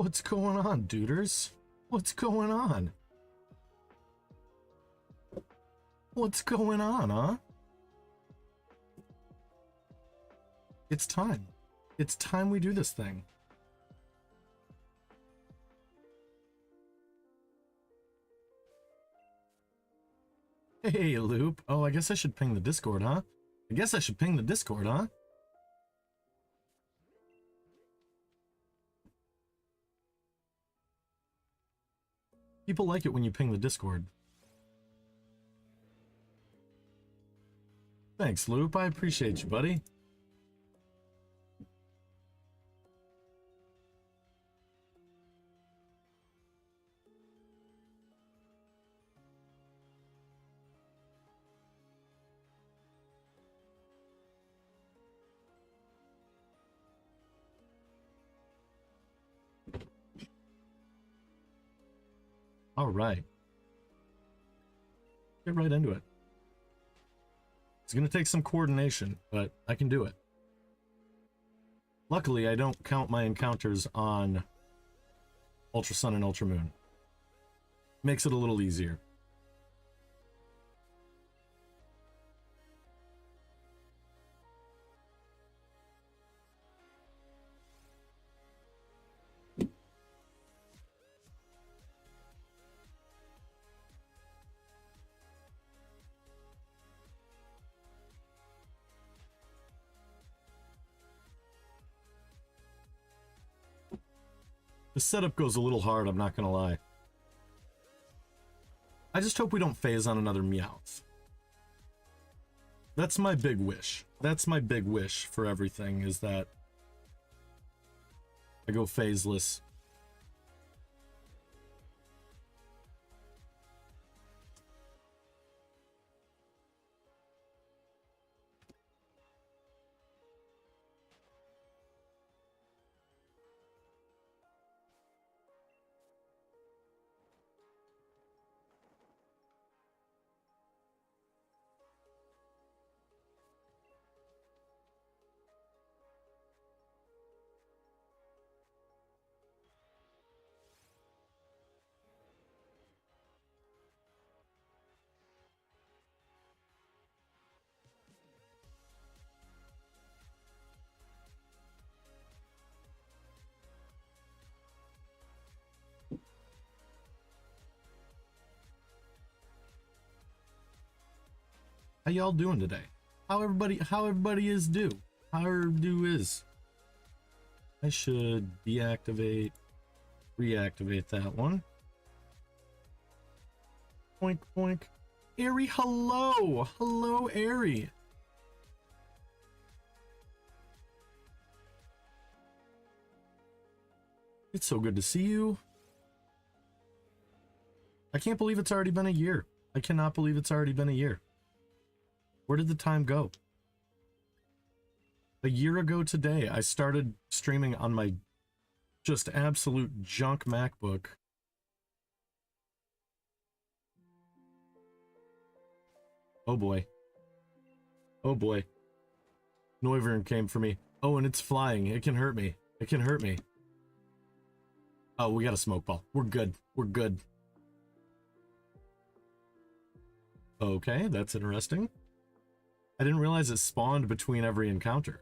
What's going on, duders? What's going on? What's going on, huh? It's time. It's time we do this thing. Hey, Loop. Oh, I guess I should ping the Discord, huh? I guess I should ping the Discord, huh? People like it when you ping the Discord. Thanks, Loop. I appreciate you, buddy. All right. Get right into it. It's going to take some coordination, but I can do it. Luckily, I don't count my encounters on Ultra Sun and Ultra Moon. Makes it a little easier. The setup goes a little hard, I'm not gonna lie. I just hope we don't phase on another Meowth. That's my big wish. That's my big wish for everything, is that I go phaseless. How y'all doing today? How everybody is do? How do is? I should deactivate, reactivate that one. Poink, poink. Airy, hello! Hello, Airy! It's so good to see you. I can't believe it's already been a year. I cannot believe it's already been a year. Where did the time go? A year ago today, I started streaming on my just absolute junk MacBook. Oh boy. Oh boy. Noivern came for me. Oh, and it's flying. It can hurt me. It can hurt me. Oh, we got a smoke ball. We're good. We're good. Okay, that's interesting. I didn't realize it spawned between every encounter.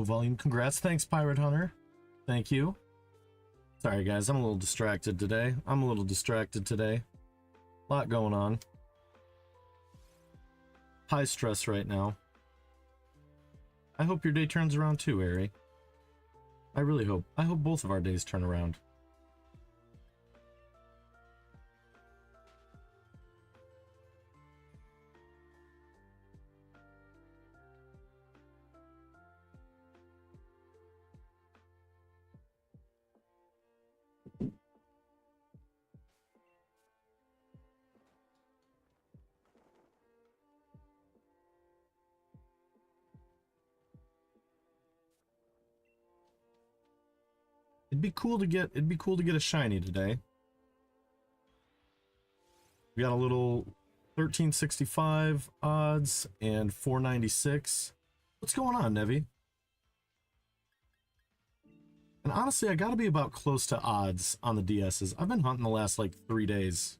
Low volume. Congrats. Thanks, Pirate Hunter. Thank you. Sorry, guys. I'm a little distracted today. A lot going on. High stress right now. I hope your day turns around too, Ari. I really hope. I hope both of our days turn around. It'd be cool to get a shiny today. We got a little 1365 odds and 496. What's going on, Nevi? And honestly, I gotta be about close to odds on the DSs. I've been hunting the last like 3 days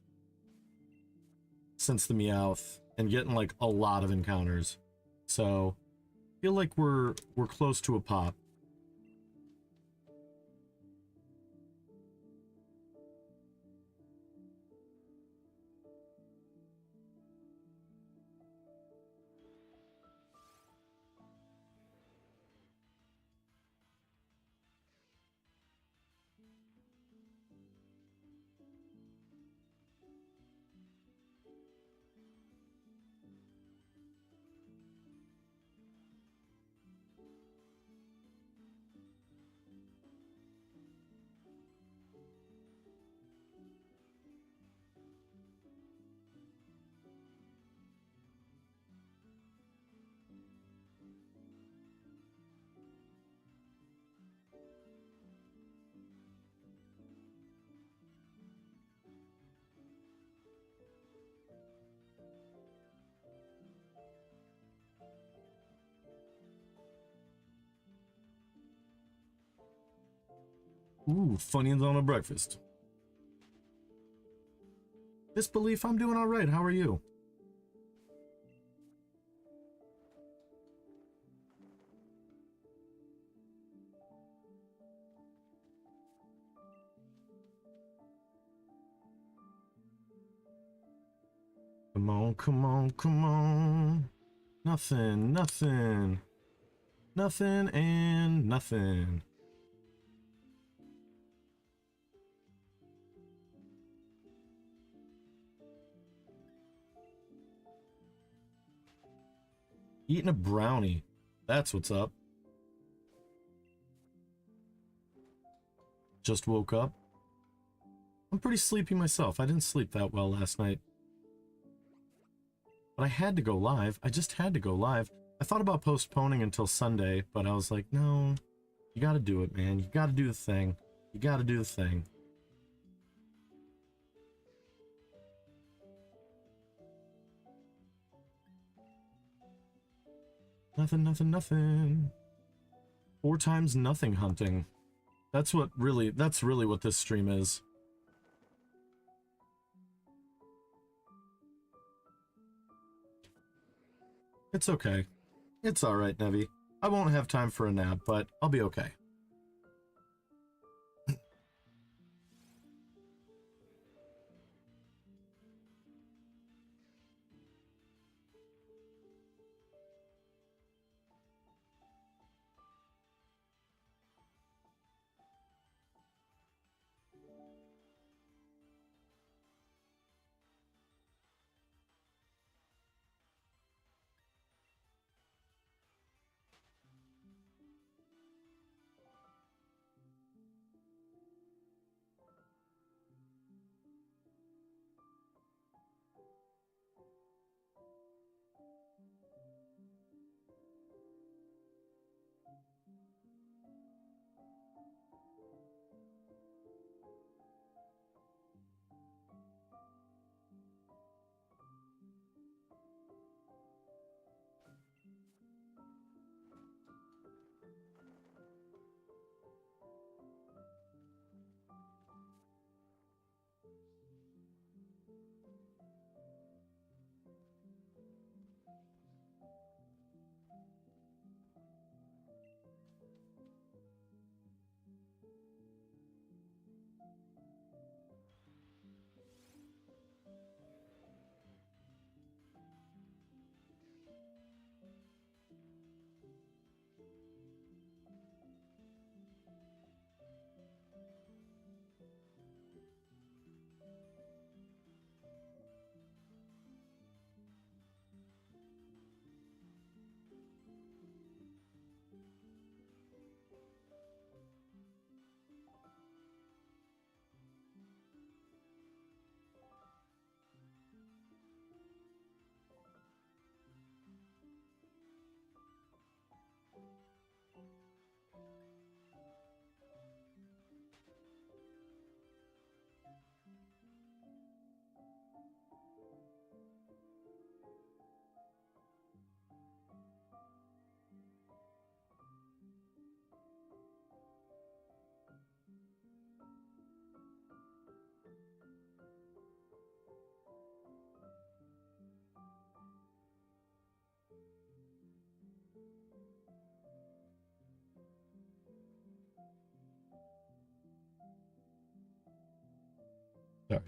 since the Meowth and getting like a lot of encounters. So I feel like we're close to a pop. Ooh, Funyuns on a breakfast. Disbelief, I'm doing alright. How are you? Come on, come on, come on. Nothing, nothing. Nothing and nothing. Eating a brownie. That's what's up. Just woke up. I'm pretty sleepy myself. I didn't sleep that well last night. But I had to go live. I just had to go live. I thought about postponing until Sunday, but I was like, no, you gotta do it, man. You gotta do the thing. You gotta do the thing. Nothing, nothing, nothing. 4 times nothing hunting. That's really what this stream is. It's okay. It's alright, Nevi. I won't have time for a nap, but I'll be okay.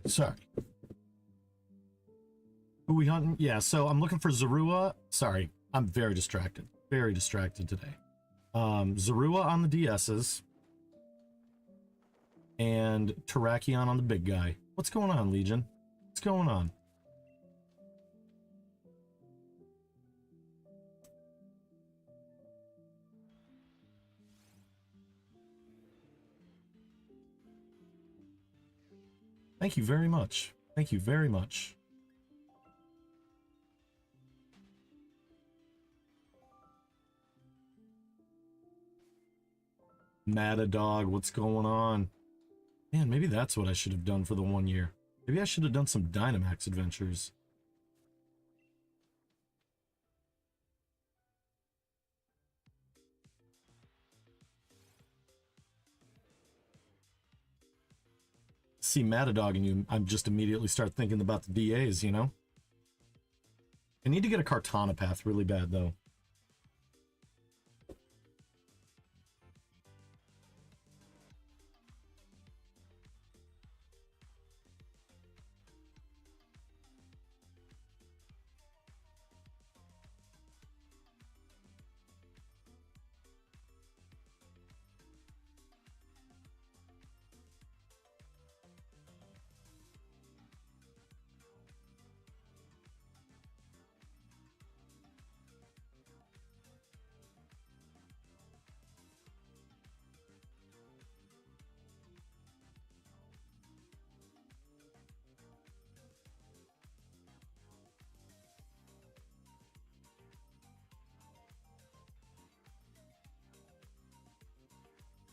Sorry. Who we hunting? Yeah, so I'm looking for Zorua. Sorry, I'm very distracted. Very distracted today. Zorua on the DS's. And Terrakion on the big guy. What's going on, Legion? What's going on? Thank you very much. Thank you very much. Matadog, what's going on? Man, maybe that's what I should have done for the 1 year. Maybe I should have done some Dynamax adventures. See Matadog and you, I'm just immediately start thinking about the DAs, you know? I need to get a Kartana path really bad, though.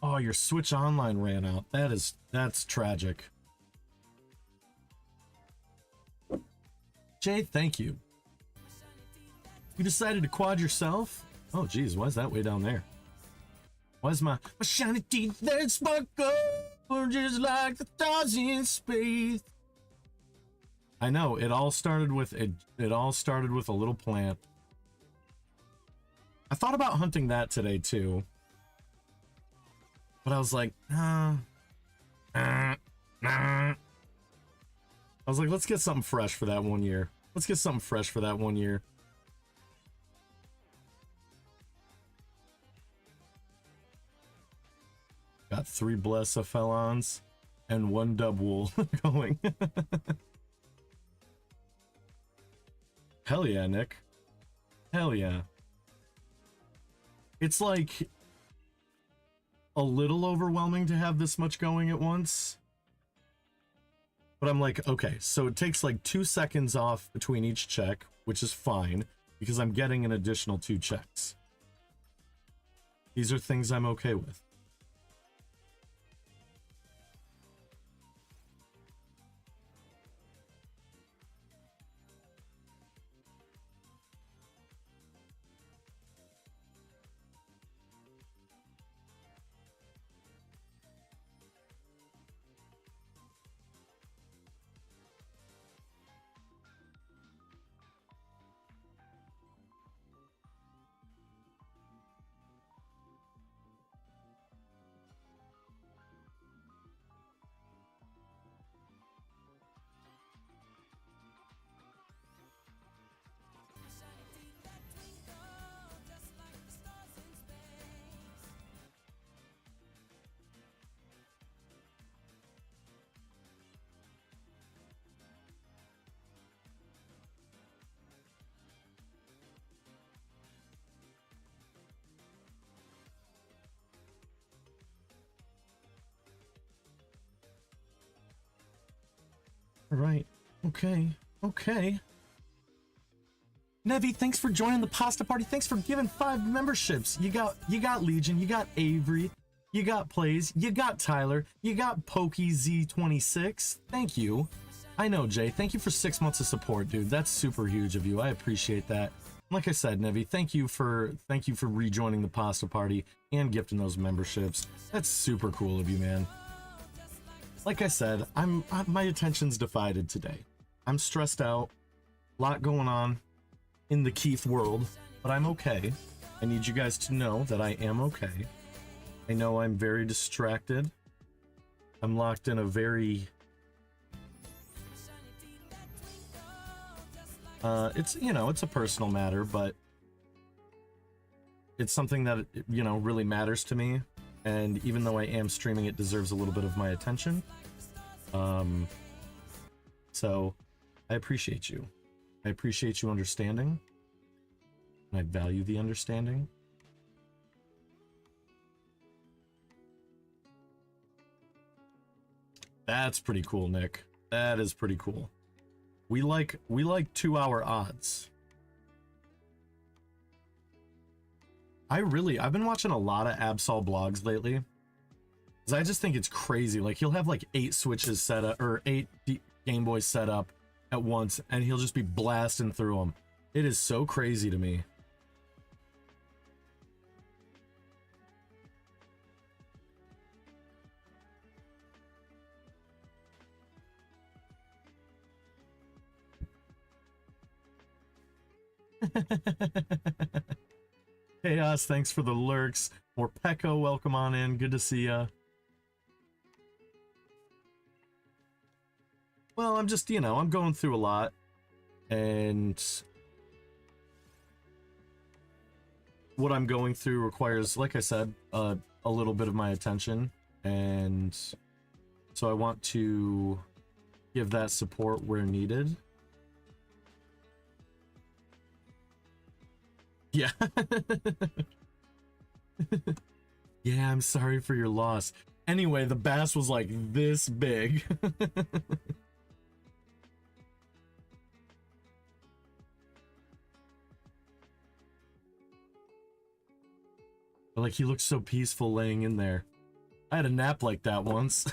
Oh, your Switch Online ran out. That's tragic. Jay, thank you. You decided to quad yourself? Oh, geez, why is that way down there? Why is my shiny teeth that sparkle just like the stars in space? I know, it all started with a little plant. I thought about hunting that today too. But I was like, I was like, let's get something fresh for that 1 year. Let's get something fresh for that 1 year. Got 3 Blessophelons and 1 Dubwool going. Hell yeah, Nick. Hell yeah. It's like a little overwhelming to have this much going at once. But I'm like, okay, so it takes like 2 seconds off between each check, which is fine, because I'm getting an additional 2 checks. These are things I'm okay with. Right. Okay. Okay. Nevi, thanks for joining the pasta party. Thanks for giving 5 memberships. You got Legion, you got Avery, you got Plays, you got Tyler, you got PokeZ26. Thank you. I know, Jay. Thank you for 6 months of support, dude. That's super huge of you. I appreciate that. Like I said, Nevi, thank you for rejoining the pasta party and gifting those memberships. That's super cool of you, man. Like I said, my attention's divided today. I'm stressed out, a lot going on in the Keith world, but I'm okay. I need you guys to know that I am okay. I know I'm very distracted. I'm locked in a very It's, you know, it's a personal matter, but it's something that, you know, really matters to me. And even though I am streaming, it deserves a little bit of my attention. So I appreciate you. I appreciate you understanding. And I value the understanding. That's pretty cool, Nick. That is pretty cool. We like 2-hour odds. I've been watching a lot of Absol blogs lately. Cause I just think it's crazy. Like, he'll have like 8 Switches set up, or 8 Game Boys set up at once, and he'll just be blasting through them. It is so crazy to me. Chaos, thanks for the lurks. More Pecco, welcome on in. Good to see ya. Well, I'm just, you know, I'm going through a lot. And what I'm going through requires, like I said, a little bit of my attention. And so I want to give that support where needed. Yeah. Yeah, I'm sorry for your loss. Anyway, the bass was like this big. Like, he looked so peaceful laying in there. I had a nap like that once.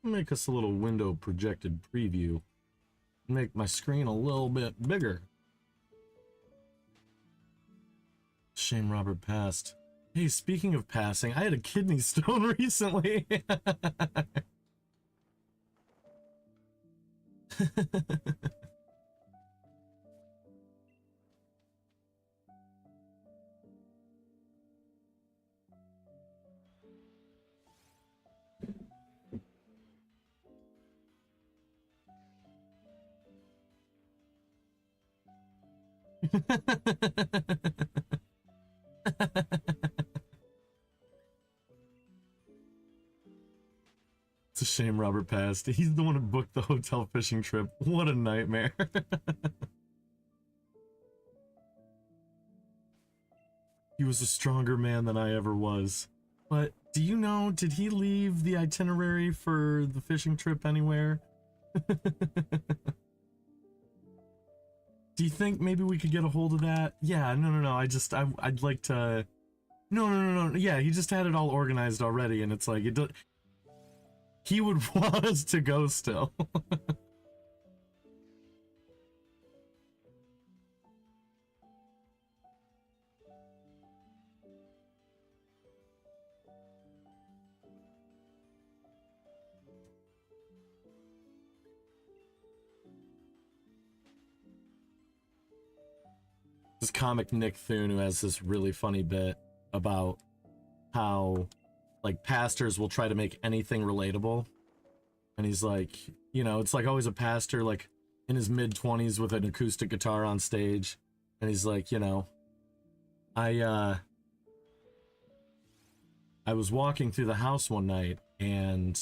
Make us a little window projected preview. Make my screen a little bit bigger. Shame Robert passed. Hey, speaking of passing, I had a kidney stone recently. It's a shame Robert passed. He's the one who booked the hotel fishing trip. What a nightmare. He was a stronger man than I ever was. But do you know, did he leave the itinerary for the fishing trip anywhere? Do you think maybe we could get a hold of that? Yeah, no. I'd like to... No. Yeah, he just had it all organized already, and it's like, he would want us to go still. This comic Nick Thune, who has this really funny bit about how, like, pastors will try to make anything relatable. And he's like, you know, it's like always a pastor, like, in his mid-20s with an acoustic guitar on stage. And he's like, you know, I was walking through the house one night, and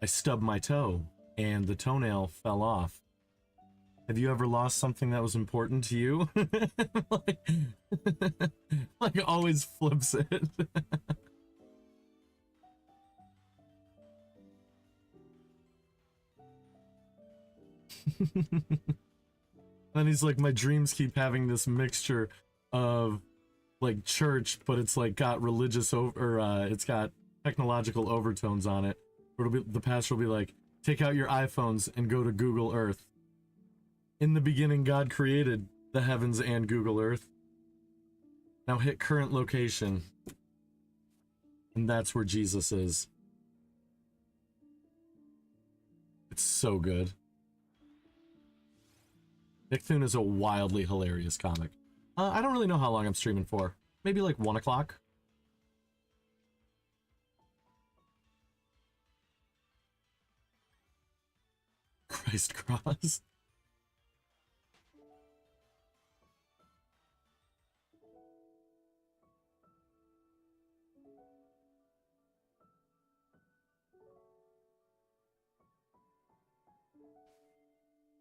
I stubbed my toe, and the toenail fell off. Have you ever lost something that was important to you? like always flips it. And he's like, my dreams keep having this mixture of like church, but it's like got religious it's got technological overtones on it. It'll be, the pastor will be like, take out your iPhones and go to Google Earth. In the beginning, God created the heavens and Google Earth. Now hit current location. And that's where Jesus is. It's so good. Nicktoon is a wildly hilarious comic. I don't really know how long I'm streaming for. Maybe like 1 o'clock. Christ cross.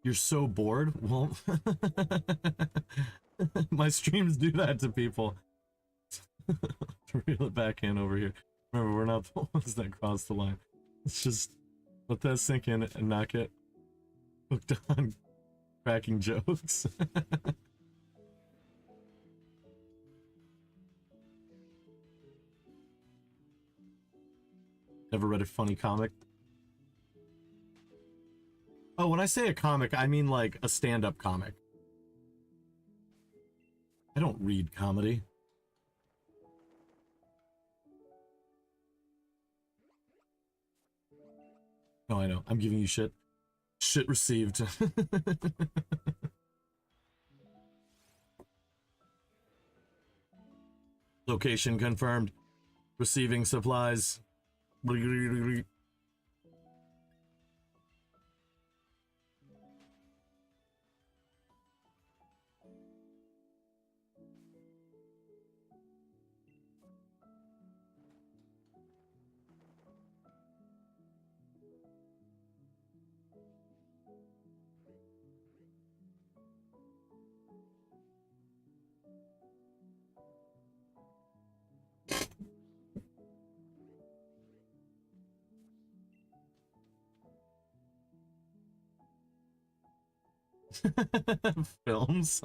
You're so bored? Well, my streams do that to people. To reel it back in over here. Remember, we're not the ones that cross the line. Let's just let that sink in and not get hooked on cracking jokes. Ever read a funny comic? Oh, when I say a comic, I mean like a stand-up comic. I don't read comedy. No, I know. I'm giving you shit. Shit received. Location confirmed. Receiving supplies. Films.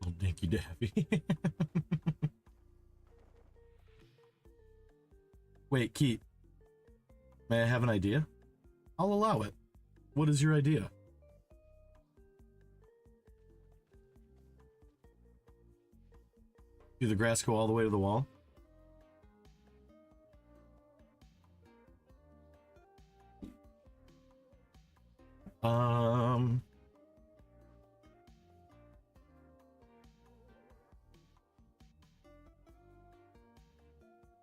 Oh, Dinky Daffy. Wait, Keith. May I have an idea? I'll allow it. What is your idea? Do the grass go all the way to the wall?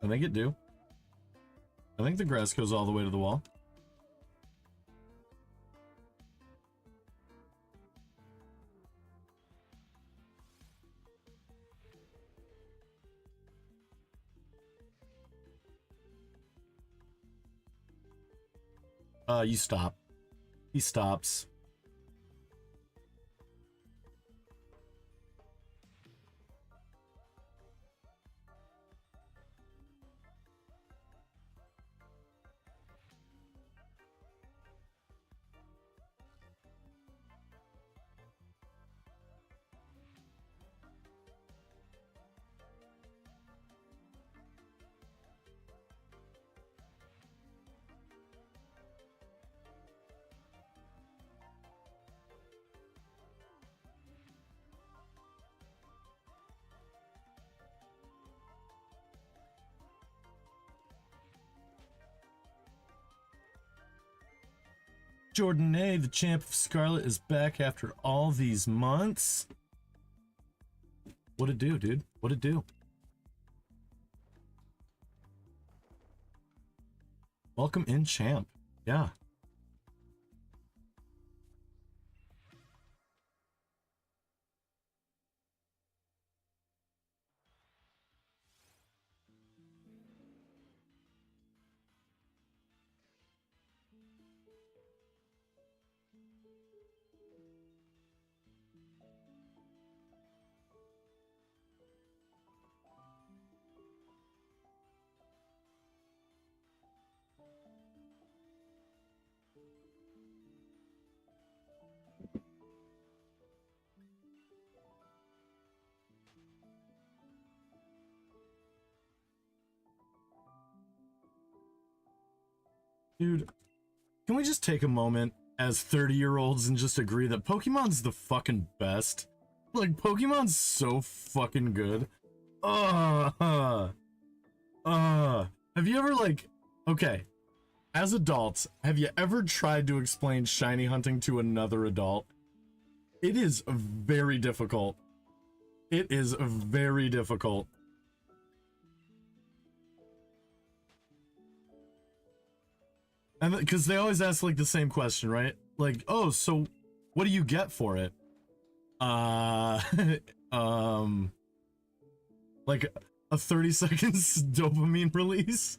I think it do. I think the grass goes all the way to the wall. You stop. He stops. Jordan A, the champ of Scarlet, is back after all these months. What'd it do, dude? What'd it do? Welcome in, champ. Yeah. Dude, can we just take a moment as 30-year-olds and just agree that Pokemon's the fucking best? Like, Pokemon's so fucking good. Have you ever, like, okay, as adults, have you ever tried to explain shiny hunting to another adult? It is very difficult. It is very difficult. And because they always ask like the same question, right? Like, oh, so what do you get for it? Like a 30 seconds dopamine release.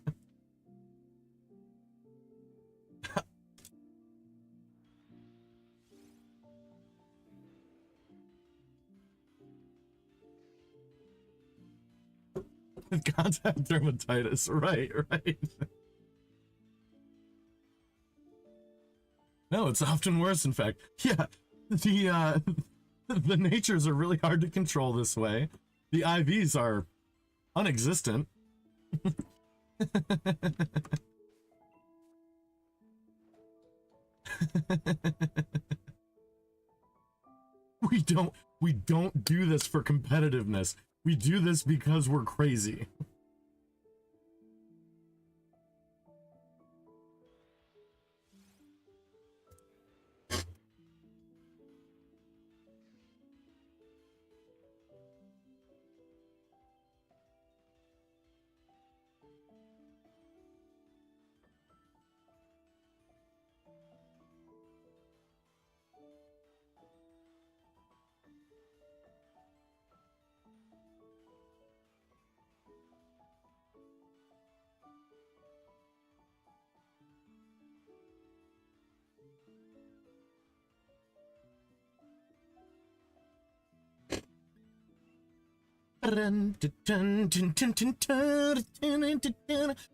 Contact dermatitis, right. No, it's often worse, in fact. Yeah, the natures are really hard to control this way. The IVs are unexistent. We don't do this for competitiveness. We do this because we're crazy.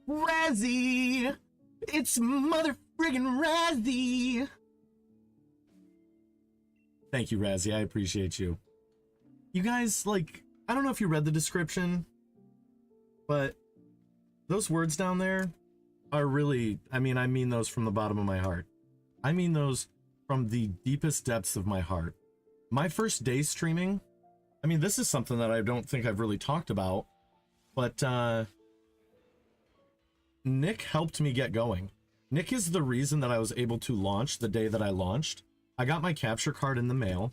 Razzie! It's mother friggin' Razzie! Thank you, Razzie. I appreciate you. You guys, like, I don't know if you read the description, but those words down there are really, I mean those from the bottom of my heart. I mean those from the deepest depths of my heart. My first day streaming, I mean, this is something that I don't think I've really talked about, but Nick helped me get going. Nick is the reason that I was able to launch the day that I launched. I got my capture card in the mail,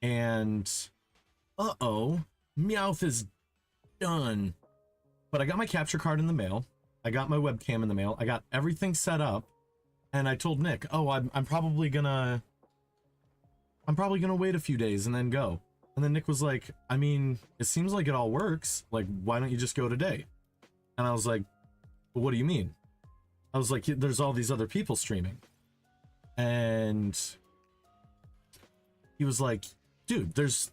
and uh-oh, Meowth is done. But I got my capture card in the mail, I got my webcam in the mail, I got everything set up, and I told Nick, oh, I'm probably gonna wait a few days and then go. And then Nick was like, I mean, it seems like it all works. Like, why don't you just go today? And I was like, well, what do you mean? I was like, there's all these other people streaming. And he was like, dude, there's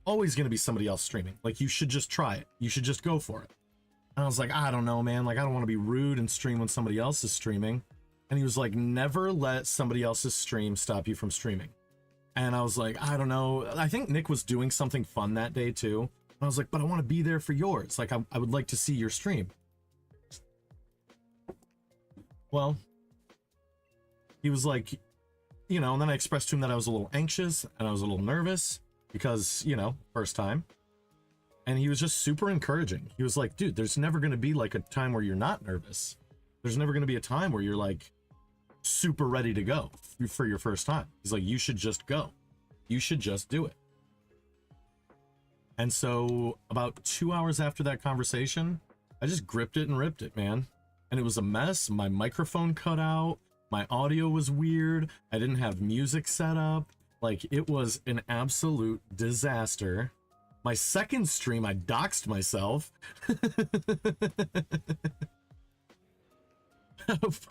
always going to be somebody else streaming. Like, you should just try it. You should just go for it. And I was like, I don't know, man. Like, I don't want to be rude and stream when somebody else is streaming. And he was like, never let somebody else's stream stop you from streaming. And I was like, I don't know. I think Nick was doing something fun that day too. And I was like, but I want to be there for yours. Like, I would like to see your stream. Well, he was like, you know, and then I expressed to him that I was a little anxious and I was a little nervous because, you know, first time. And he was just super encouraging. He was like, dude, there's never going to be like a time where you're not nervous. There's never going to be a time where you're like super ready to go for your first time. He's like, you should just go. You should just do it. And so about 2 hours after that conversation, I just gripped it and ripped it, man. and it was a mess. My microphone cut out. My audio was weird. I didn't have music set up. Like, it was an absolute disaster. My second stream, I doxed myself.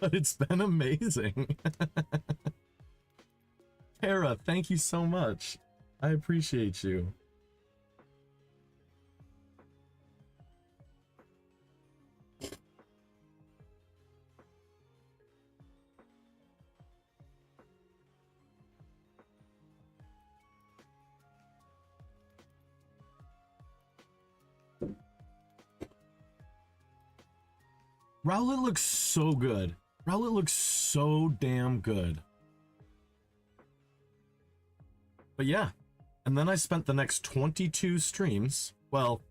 But it's been amazing. Tara, thank you so much. I appreciate you. Rowlet looks so good. Rowlet looks so damn good. But yeah, and then I spent the next 22 streams. Well,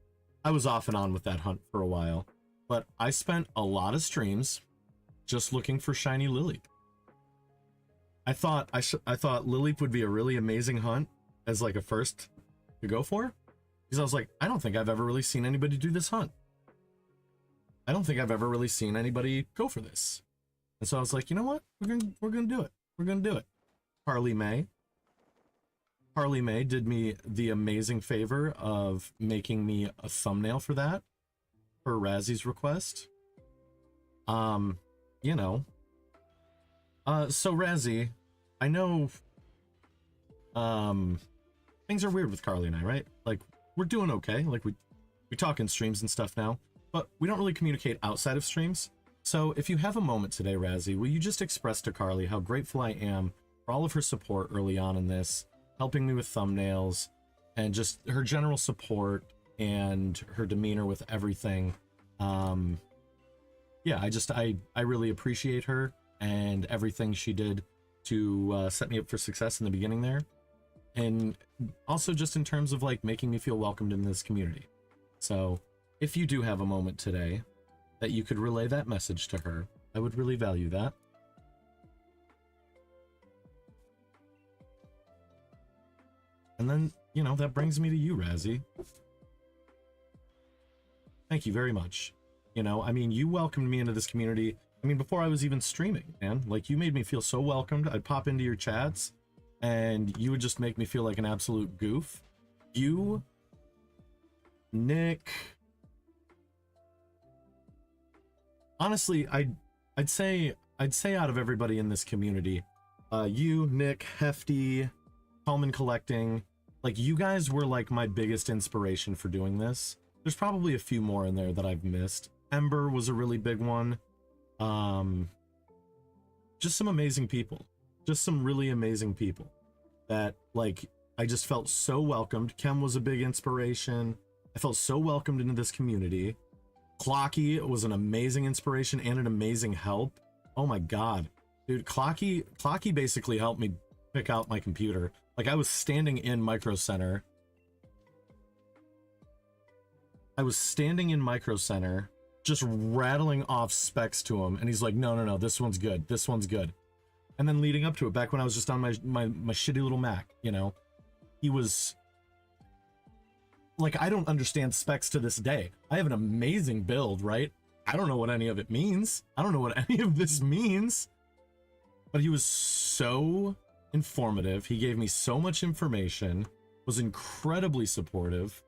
I was off and on with that hunt for a while, but I spent a lot of streams just looking for shiny Lily. I thought Lily would be a really amazing hunt as like a first to go for, because I was like, I don't think I've ever really seen anybody do this hunt. I don't think I've ever really seen anybody go for this. And so I was like, you know what? We're gonna do it. We're gonna do it. Harley May did me the amazing favor of making me a thumbnail for that, for Razzy's request. You know. So Razzy, I know things are weird with Carly and I, right? Like, we're doing okay. Like, we talk in streams and stuff now, but we don't really communicate outside of streams. So if you have a moment today, Razzy, will you just express to Carly how grateful I am for all of her support early on in this, helping me with thumbnails, and just her general support and her demeanor with everything. Yeah, I really appreciate her and everything she did to set me up for success in the beginning there. And also just in terms of like making me feel welcomed in this community. So if you do have a moment today that you could relay that message to her, I would really value that. And then, you know, that brings me to you, Razzy. Thank you very much. You know, I mean, you welcomed me into this community. I mean, before I was even streaming, man. Like, you made me feel so welcomed. I'd pop into your chats, and you would just make me feel like an absolute goof. You, Nick... Honestly, I'd say out of everybody in this community, you, Nick, Hefty, Coleman Collecting, like, you guys were like my biggest inspiration for doing this. There's probably a few more in there that I've missed. Ember was a really big one. Just some amazing people. Just some really amazing people that, like, I just felt so welcomed. Kem was a big inspiration. I felt so welcomed into this community. Clocky was an amazing inspiration and an amazing help. Oh my god. Dude, Clocky basically helped me pick out my computer. Like, I was standing in Micro Center. Just rattling off specs to him, and he's like, no, this one's good. This one's good. And then leading up to it, back when I was just on my shitty little Mac, you know, he was... Like, I don't understand specs to this day. I have an amazing build, right? I don't know what any of it means. I don't know what any of this means. But he was so informative. He gave me so much information. Was incredibly supportive.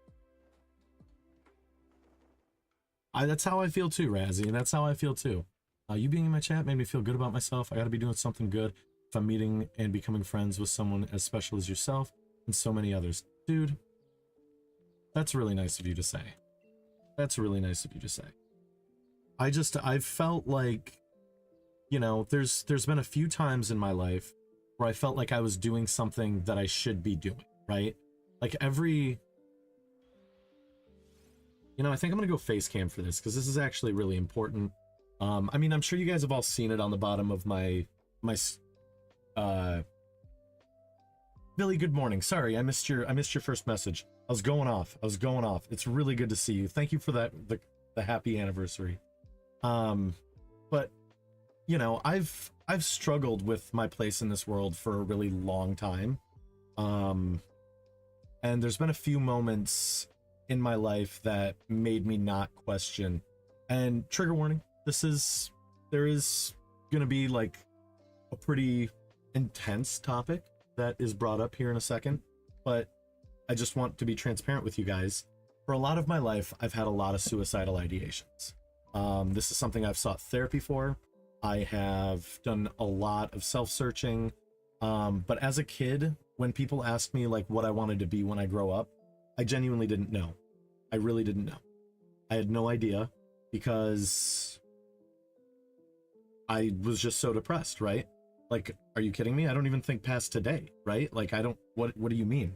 That's how I feel too, Razzy. And that's how I feel too. You being in my chat made me feel good about myself. I gotta be doing something good if I'm meeting and becoming friends with someone as special as yourself and so many others. Dude. That's really nice of you to say. That's really nice of you to say. I've felt like, you know, there's been a few times in my life where I felt like I was doing something that I should be doing, right? Like you know, I think I'm gonna go face cam for this because this is actually really important. I mean, I'm sure you guys have all seen it on the bottom of my Billy, good morning. Sorry, I missed your first message. I was going off. It's really good to see you. Thank you for that, the happy anniversary. But you know, I've struggled with my place in this world for a really long time. And there's been a few moments in my life that made me not question. And trigger warning, this is there is going to be like a pretty intense topic that is brought up here in a second, but I just want to be transparent with you guys. For a lot of my life, I've had a lot of suicidal ideations. This is something I've sought therapy for. I have done a lot of self-searching. But as a kid, when people asked me like what I wanted to be when I grow up, I genuinely didn't know. I really didn't know. I had no idea because I was just so depressed, right? Like, are you kidding me? I don't even think past today, right? Like, I don't, what do you mean?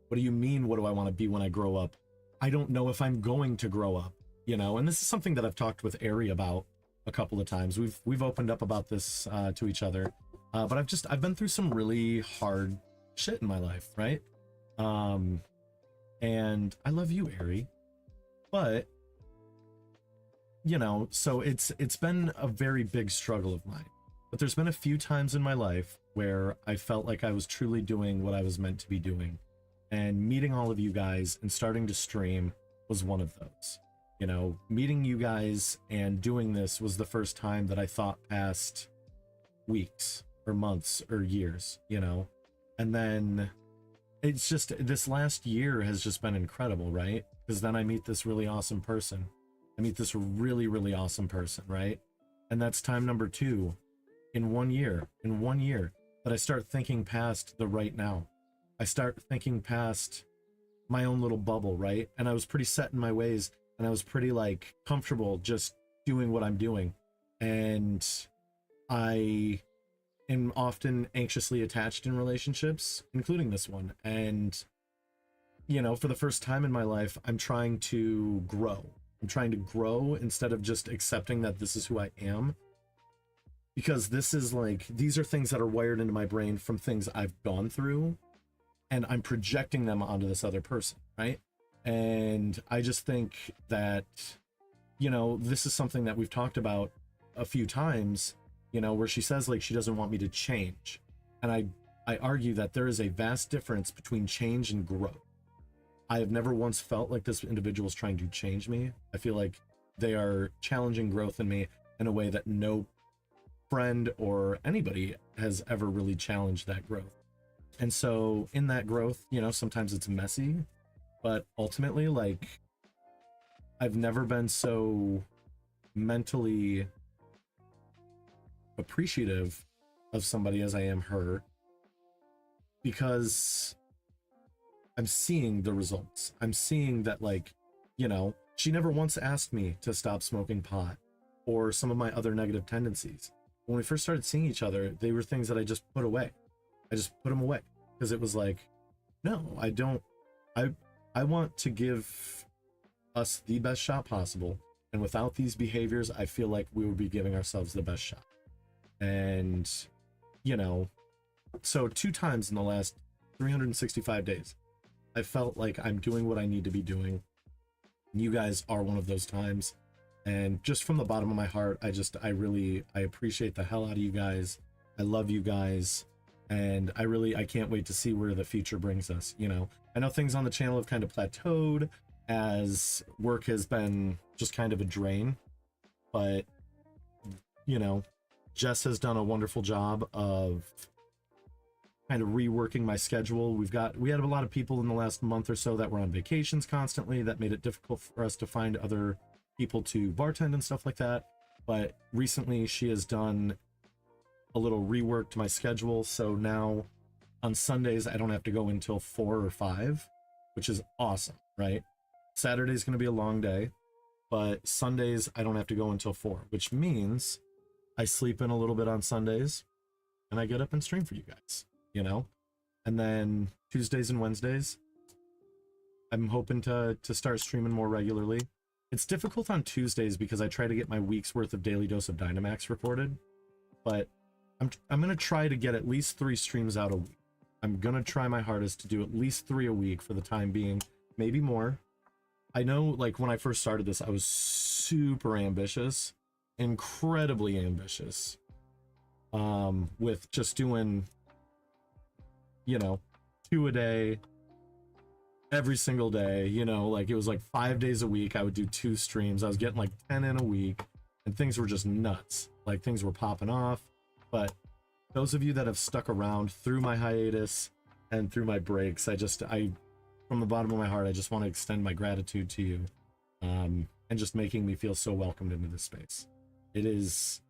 What do you mean, what do I want to be when I grow up? I don't know if I'm going to grow up, you know? And this is something that I've talked with Ari about a couple of times. We've opened up about this to each other. But I've been through some really hard shit in my life, right? And I love you, Ari. But, you know, so it's been a very big struggle of mine. But there's been a few times in my life where I felt like I was truly doing what I was meant to be doing. And meeting all of you guys and starting to stream was one of those. You know, meeting you guys and doing this was the first time that I thought past weeks or months or years, you know? And then it's just, this last year has just been incredible, right? Because then I meet this really awesome person. I meet this really, really awesome person, right? And that's time number 2 in 1 year, that I start thinking past the right now. I start thinking past my own little bubble, right? And I was pretty set in my ways, and I was pretty like comfortable just doing what I'm doing. And I am often anxiously attached in relationships, including this one. And, you know, for the first time in my life, I'm trying to grow. I'm trying to grow instead of just accepting that this is who I am. Because this is like, these are things that are wired into my brain from things I've gone through, and I'm projecting them onto this other person, right? And I just think that, you know, this is something that we've talked about a few times, you know, where she says like she doesn't want me to change. And I argue that there is a vast difference between change and growth. I have never once felt like this individual is trying to change me. I feel like they are challenging growth in me in a way that no friend or anybody has ever really challenged that growth. And so in that growth, you know, sometimes it's messy, but ultimately, like, I've never been so mentally appreciative of somebody as I am her, because I'm seeing the results. I'm seeing that, like, you know, she never once asked me to stop smoking pot or some of my other negative tendencies. When we first started seeing each other, they were things that I just put away. I just put them away because it was like, no, I don't. I want to give us the best shot possible. And without these behaviors, I feel like we would be giving ourselves the best shot. And, you know, so 2 times in the last 365 days, I felt like I'm doing what I need to be doing. You guys are one of those times. And just from the bottom of my heart, I appreciate the hell out of you guys. I love you guys. And I can't wait to see where the future brings us. You know, I know things on the channel have kind of plateaued as work has been just kind of a drain, but, you know, Jess has done a wonderful job of kind of reworking my schedule. We had a lot of people in the last month or so that were on vacations constantly. That made it difficult for us to find other people to bartend and stuff like that. But recently she has done a little rework to my schedule. So now on Sundays, I don't have to go until 4 or 5, which is awesome, right? Saturday's going to be a long day, but Sundays, I don't have to go until 4, which means I sleep in a little bit on Sundays and I get up and stream for you guys, you know? And then Tuesdays and Wednesdays, I'm hoping to start streaming more regularly. It's difficult on Tuesdays because I try to get my week's worth of Daily Dose of Dynamax recorded, but I'm going to try to get at least 3 streams out a week. I'm going to try my hardest to do at least 3 a week for the time being, maybe more. I know, like, when I first started this, I was super ambitious, incredibly ambitious, with just doing, you know, 2 a day, every single day, you know, like it was like 5 days a week. I would do 2 streams. I was getting like 10 in a week, and things were just nuts. like things were popping off. But those of you that have stuck around through my hiatus and through my breaks, I from the bottom of my heart, I just want to extend my gratitude to you, and just making me feel so welcomed into this space. It is,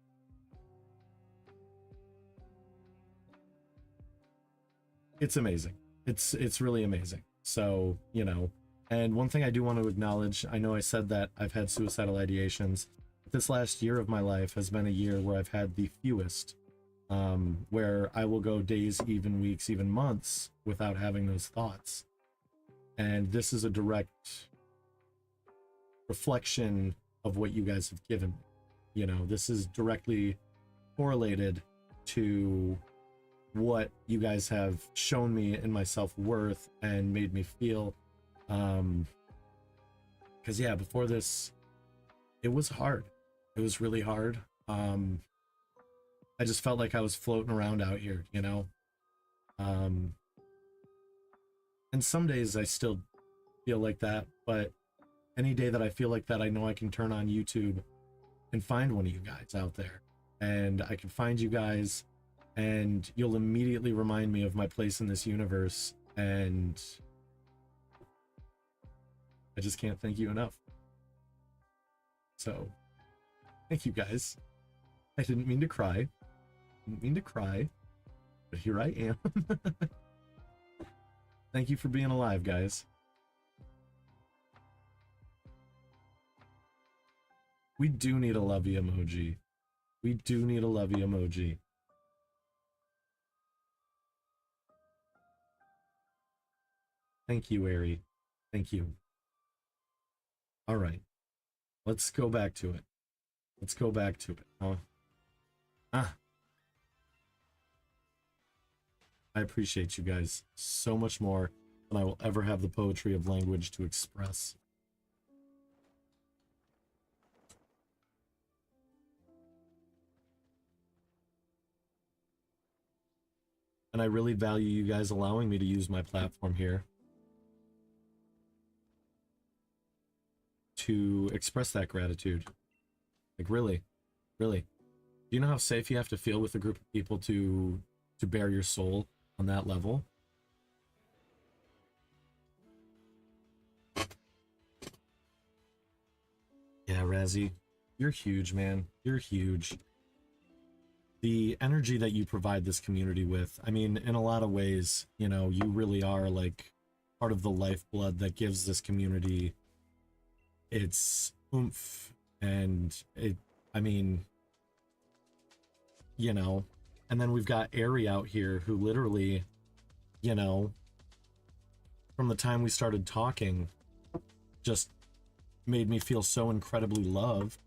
it's amazing. It's really amazing. So, you know, and one thing I do want to acknowledge, I know I said that I've had suicidal ideations. This last year of my life has been a year where I've had the fewest, where I will go days, even weeks, even months without having those thoughts. And this is a direct reflection of what you guys have given me. You know, this is directly correlated to what you guys have shown me in my self-worth and made me feel. Because yeah, before this, it was hard. It was really hard. I just felt like I was floating around out here, you know. And some days I still feel like that, but any day that I feel like that, I know I can turn on YouTube and find one of you guys out there, and I can find you guys, and you'll immediately remind me of my place in this universe, and I just can't thank you enough. So thank you guys. I didn't mean to cry. But here I am. Thank you for being alive, guys. We do need a lovey emoji. We do need a lovey emoji. Thank you, Ari. Thank you. All right. Let's go back to it. Let's go back to it. I appreciate you guys so much more than I will ever have the poetry of language to express. And I really value you guys allowing me to use my platform here to express that gratitude. Like, really. Do you know how safe you have to feel with a group of people to bare your soul on that level? Yeah, Razzie, you're huge, man. You're huge. The energy that you provide this community with, I mean, in a lot of ways, you know, you really are like part of the lifeblood that gives this community its oomph. And I mean, you know, and then we've got Ari out here who literally, you know, from the time we started talking, just made me feel so incredibly loved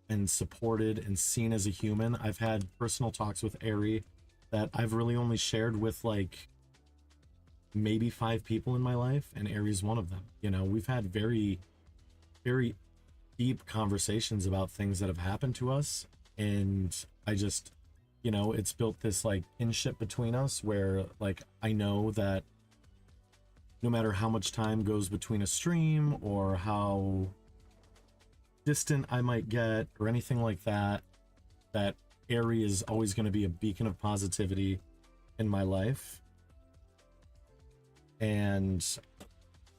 and supported and seen as a human. I've had personal talks with Ari that I've really only shared with like maybe 5 people in my life, and Ari's one of them. You know, we've had very, very deep conversations about things that have happened to us, and I just, you know, it's built this like kinship between us where like I know that no matter how much time goes between a stream or how distant I might get or anything like that, that Ari is always going to be a beacon of positivity in my life. And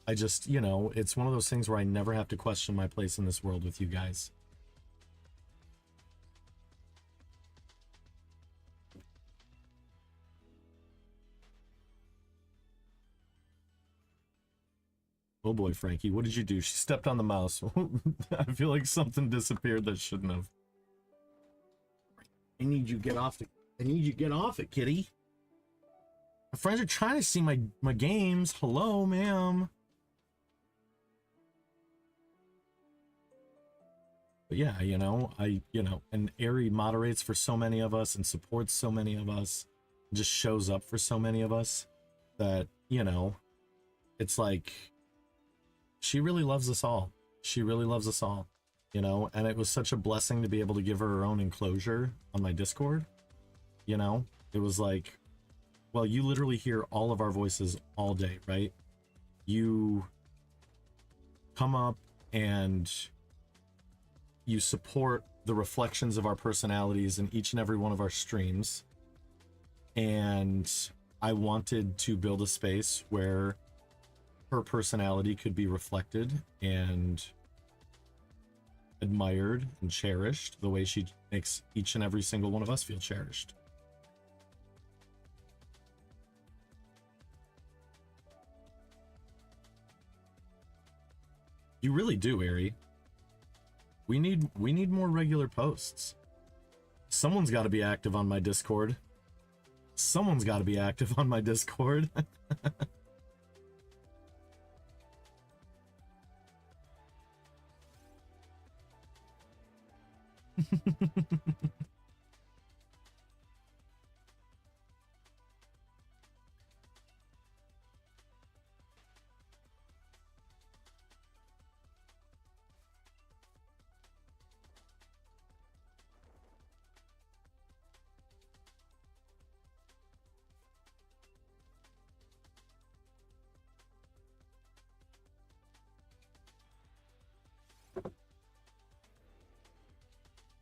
I just, you know, it's one of those things where I never have to question my place in this world with you guys. Oh boy, Frankie, what did you do? She stepped on the mouse. I feel like something disappeared that shouldn't have. I need you to get off it, kitty. My friends are trying to see my games. Hello, ma'am. But yeah, you know, and Ari moderates for so many of us and supports so many of us, and just shows up for so many of us that, you know, it's like she really loves us all. She really loves us all, you know, and it was such a blessing to be able to give her own enclosure on my Discord. You know, it was like, well, you literally hear all of our voices all day, right? You come up and you support the reflections of our personalities in each and every one of our streams. And I wanted to build a space where her personality could be reflected and admired and cherished the way she makes each and every single one of us feel cherished. You really do, Ari. We need more regular posts. Someone's got to be active on my Discord. Someone's got to be active on my Discord.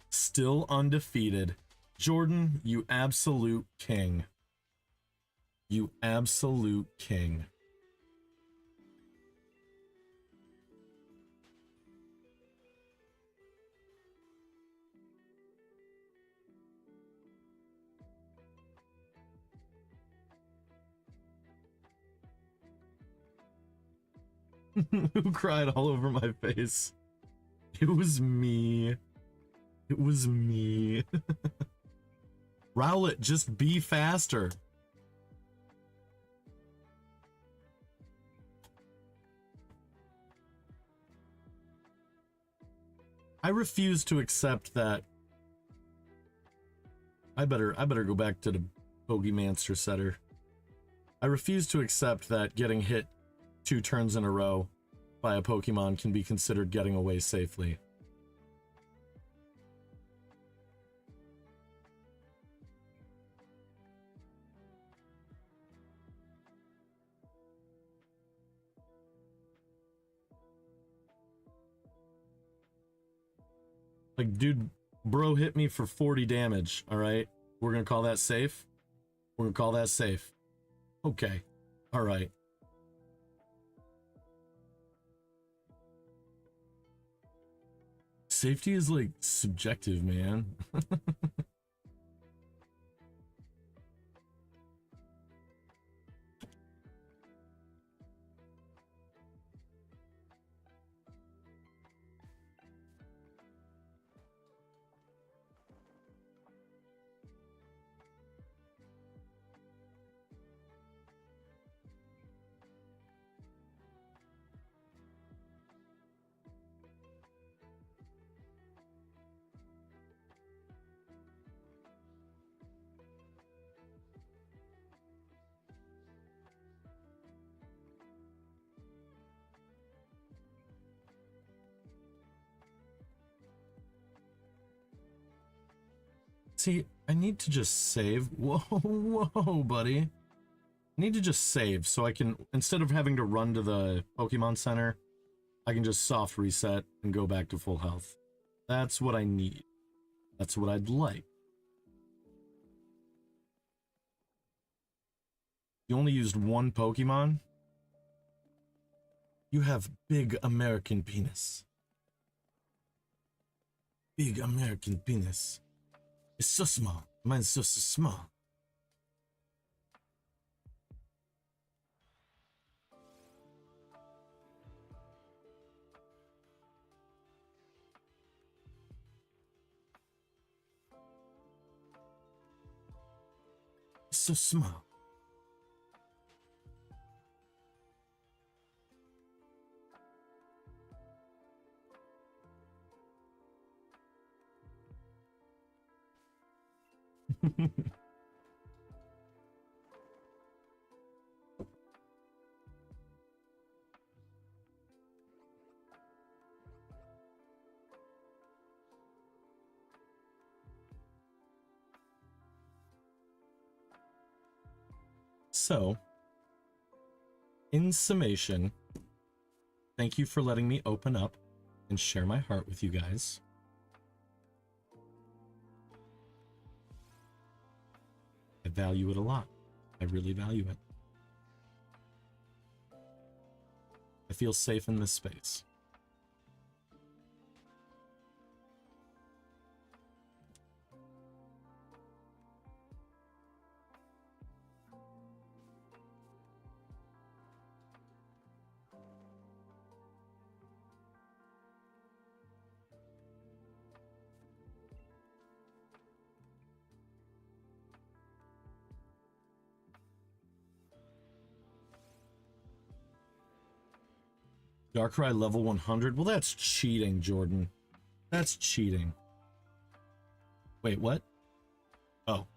Still undefeated. Jordan, you absolute king. You absolute king. Who cried all over my face? It was me. It was me. Rowlet, just be faster. I refuse to accept that. I better go back to the Bogeymanster setter. I refuse to accept that getting hit 2 turns in a row by a Pokemon can be considered getting away safely. Like, dude, bro hit me for 40 damage, alright? We're gonna call that safe? We're gonna call that safe. Okay. Alright. Safety is, like, subjective, man. See, I need to just save. Whoa, whoa, buddy. I need to just save so I can, instead of having to run to the Pokemon Center, I can just soft reset and go back to full health. That's what I need. That's what I'd like. You only used 1 Pokemon? You have big American penis. Big American penis. It's so small. Mine's so small. It's so small. So, in summation, thank you for letting me open up and share my heart with you guys. I value it a lot. I really value it. I feel safe in this space. Darkrai level 100? Well, that's cheating, Jordan. That's cheating. Wait, what? Oh.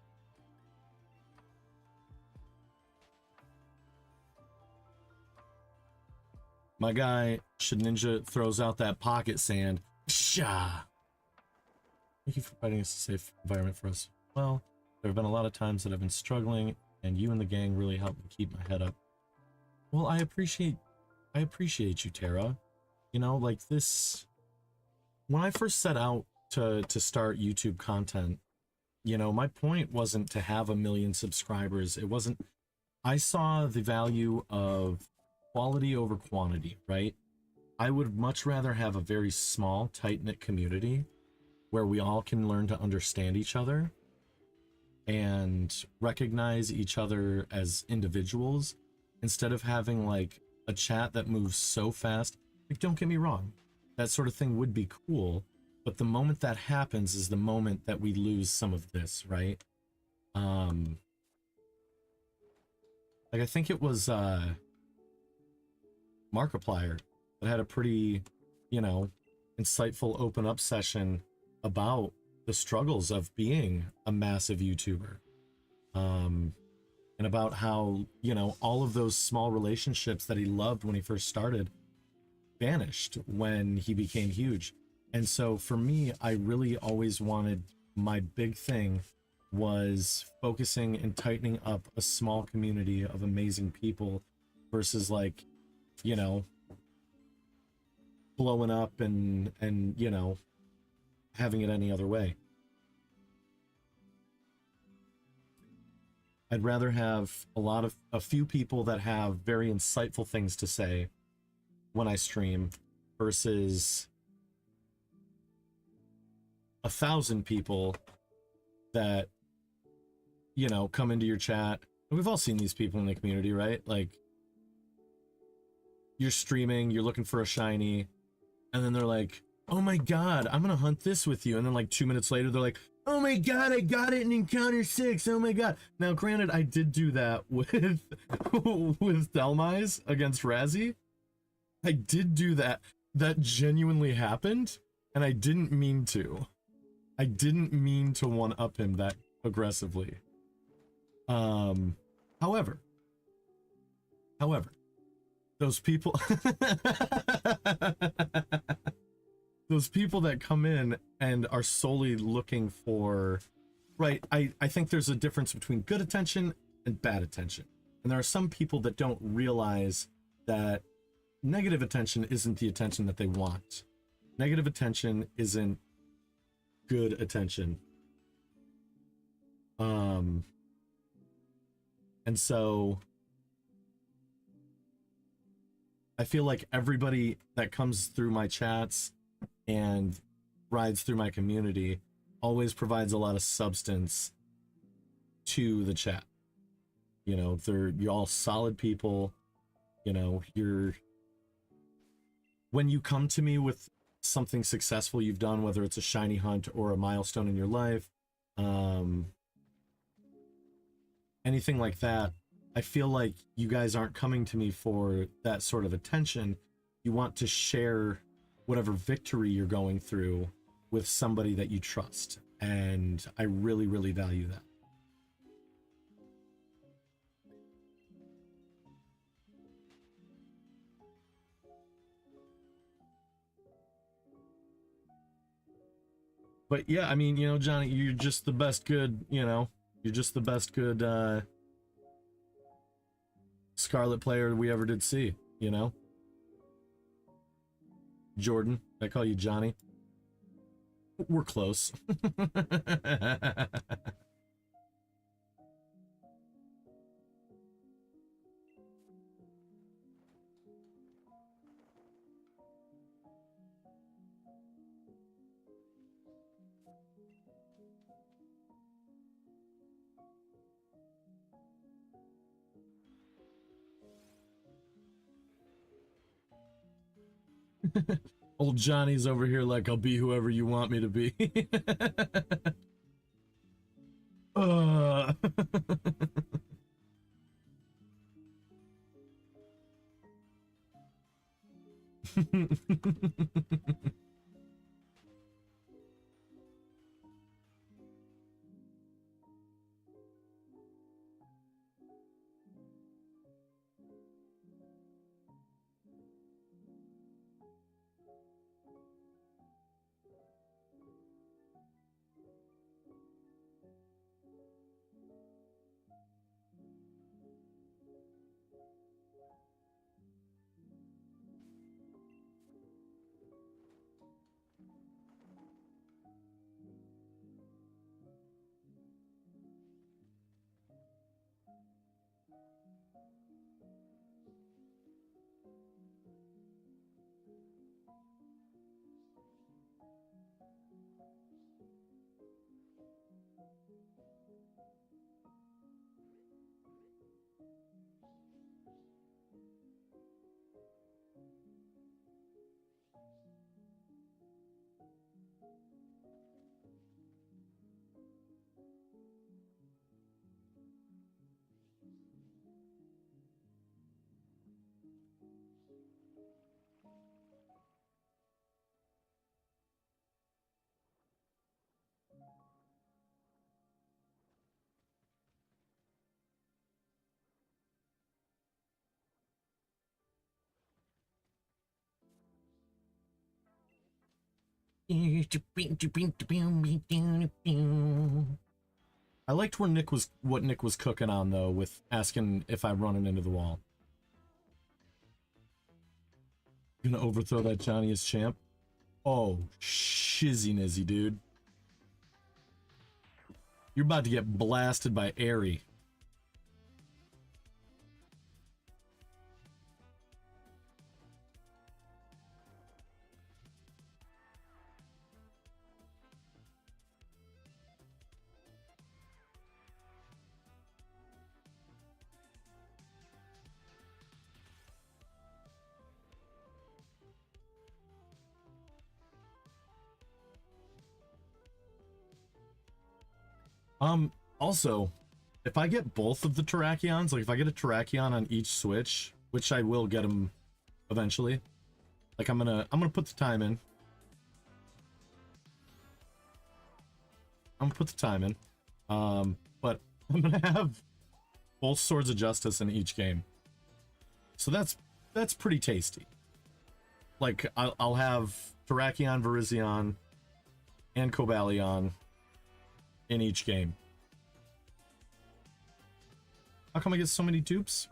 My guy, Shedinja, throws out that pocket sand. Sha! Thank you for providing us a safe environment for us. Well, there have been a lot of times that I've been struggling, and you and the gang really helped me keep my head up. Well, I appreciate you, Tara. You know, like this, when I first set out to start YouTube content, you know, my point wasn't to have 1 million subscribers. It wasn't, I saw the value of quality over quantity, right? I would much rather have a very small, tight-knit community where we all can learn to understand each other and recognize each other as individuals instead of having like a chat that moves so fast. Like, don't get me wrong, that sort of thing would be cool, but the moment that happens is the moment that we lose some of this, right? Like I think it was Markiplier that had a pretty, you know, insightful open up session about the struggles of being a massive YouTuber. And about how, you know, all of those small relationships that he loved when he first started vanished when he became huge. And so for me, I really always wanted, my big thing was focusing and tightening up a small community of amazing people versus like, you know, blowing up and you know, having it any other way. I'd rather have a few people that have very insightful things to say when I stream versus 1,000 people that, you know, come into your chat. We've all seen these people in the community, right? Like, you're streaming, you're looking for a shiny, and then they're like, oh my god, I'm gonna hunt this with you. And then like 2 minutes later, they're like, oh my god, I got it in Encounter 6. Oh my god. Now, granted, I did do that with with Delmise against Razzie. I did do that. That genuinely happened, and I didn't mean to. I didn't mean to one-up him that aggressively. However, those people those people that come in and are solely looking for, right, I think there's a difference between good attention and bad attention. And there are some people that don't realize that negative attention isn't the attention that they want. Negative attention isn't good attention. And so I feel like everybody that comes through my chats and rides through my community always provides a lot of substance to the chat. You know, you're all solid people. You know, when you come to me with something successful you've done, whether it's a shiny hunt or a milestone in your life, anything like that, I feel like you guys aren't coming to me for that sort of attention. You want to share whatever victory you're going through with somebody that you trust. And I really, really value that. But yeah, I mean, you know, Johnny, you're just the best good, you know, you're just the best good Scarlet player we ever did see, you know? Jordan, I call you Johnny. We're close. Old Johnny's over here like, I'll be whoever you want me to be. uh. I liked where what Nick was cooking on though, with asking if I'm running into the wall. Gonna overthrow that Johnny as champ. Oh, shizzy nizzy, dude. You're about to get blasted by Airy. Also, if I get both of the Terrakions, like if I get a Terrakion on each switch, which I will get them eventually, like I'm gonna put the time in. I'm gonna put the time in. But I'm gonna have both Swords of Justice in each game. So that's pretty tasty. Like I'll have Terrakion, Virizion, and Cobalion in each game. How come I get so many dupes?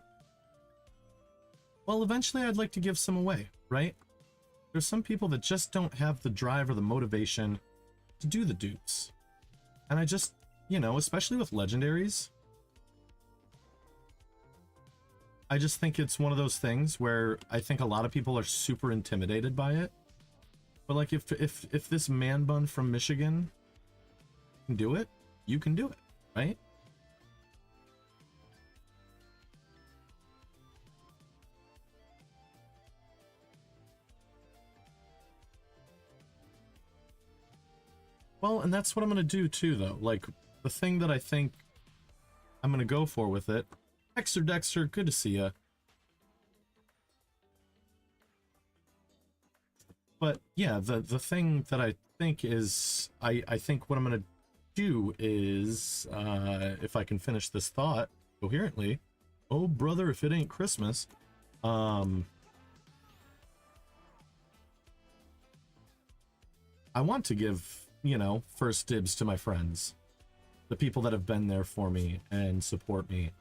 Well, eventually I'd like to give some away, right? There's some people that just don't have the drive or the motivation to do the dupes. And I just, you know, especially with legendaries, I just think it's one of those things where I think a lot of people are super intimidated by it. But like if this man bun from Michigan can do it, you can do it, right? Well, and that's what I'm going to do too, though. Like, the thing that I think I'm going to go for with it. Dexter, good to see ya. But, yeah, the thing that I think is... I think what I'm going to do is... if I can finish this thought coherently... Oh, brother, if it ain't Christmas... I want to give... you know, first dibs to my friends. The people that have been there for me and support me.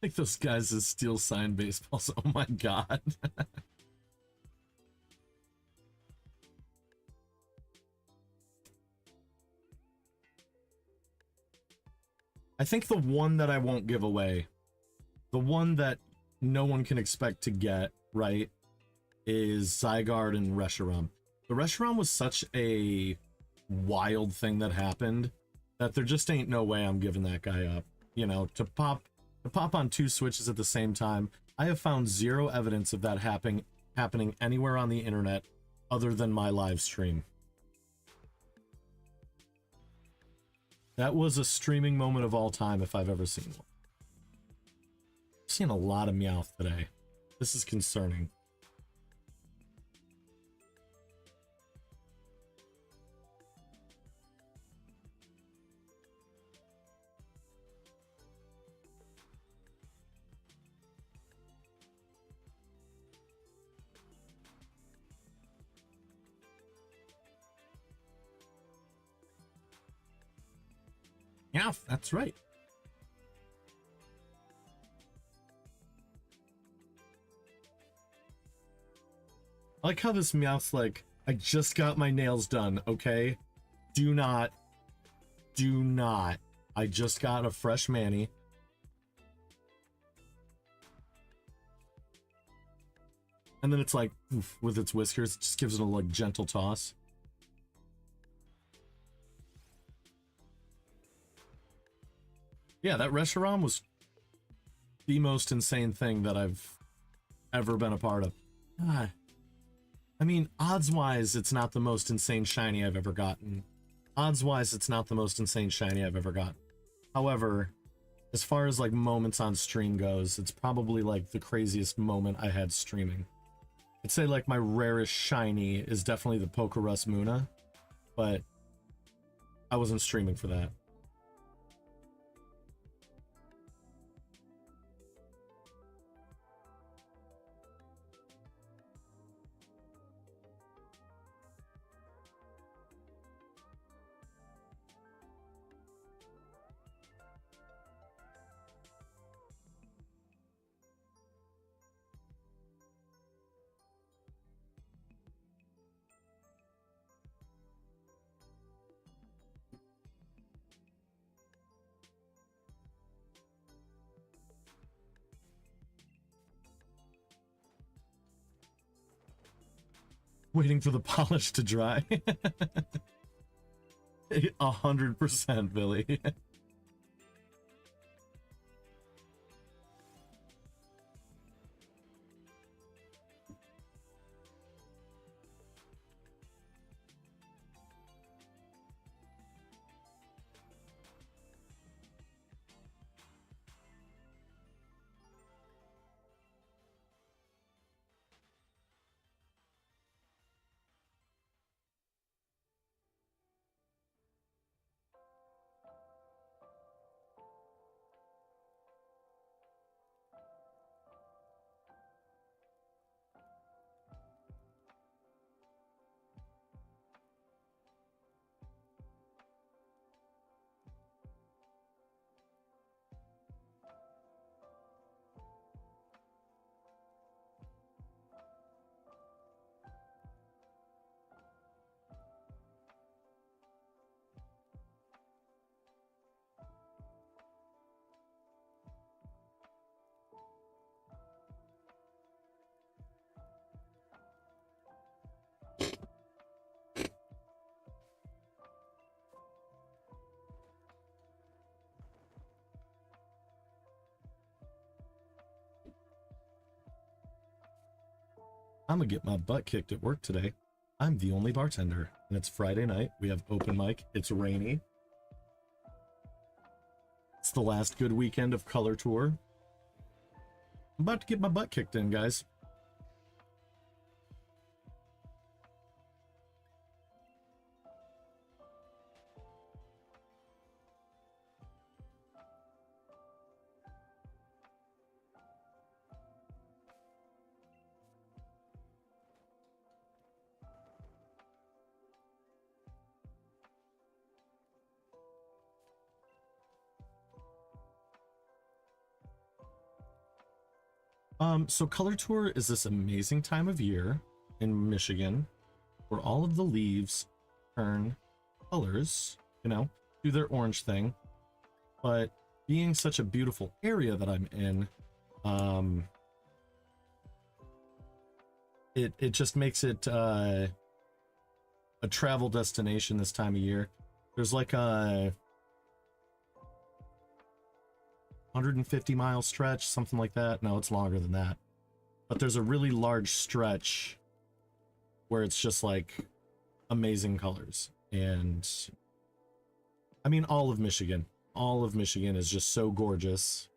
Like those guys that steal signed baseballs. Oh my god. I think the one that I won't give away, the one that no one can expect to get, right, is Zygarde and Reshiram. The Reshiram was such a wild thing that happened that there just ain't no way I'm giving that guy up. You know, to pop on 2 switches at the same time. I have found 0 evidence of that happening anywhere on the internet other than my live stream. That was a streaming moment of all time if I've ever seen one. I've seen a lot of Meowth today. This is concerning. Yeah, that's right. I like how this Meowth's like, I just got my nails done, okay? Do not. I just got a fresh mani. And then it's like, oof, with its whiskers, it just gives it a like gentle toss. Yeah, that Reshiram was the most insane thing that I've ever been a part of. God. I mean, odds-wise, it's not the most insane shiny I've ever gotten. Odds-wise, it's not the most insane shiny I've ever gotten. However, as far as like moments on stream goes, it's probably like the craziest moment I had streaming. I'd say like my rarest shiny is definitely the Pokerus Muna, but I wasn't streaming for that. Waiting for the polish to dry. 100%, Billy. I'm gonna get my butt kicked at work today. I'm the only bartender, and it's Friday night. We have open mic. It's rainy. It's the last good weekend of Color Tour. I'm about to get my butt kicked in, guys. So Color Tour is this amazing time of year in Michigan where all of the leaves turn colors, you know, do their orange thing. But being such a beautiful area that I'm in, it just makes it a travel destination this time of year. There's like a 150-mile stretch, something like that. No, it's longer than that. But there's a really large stretch where it's just like amazing colors. And I mean, all of Michigan is just so gorgeous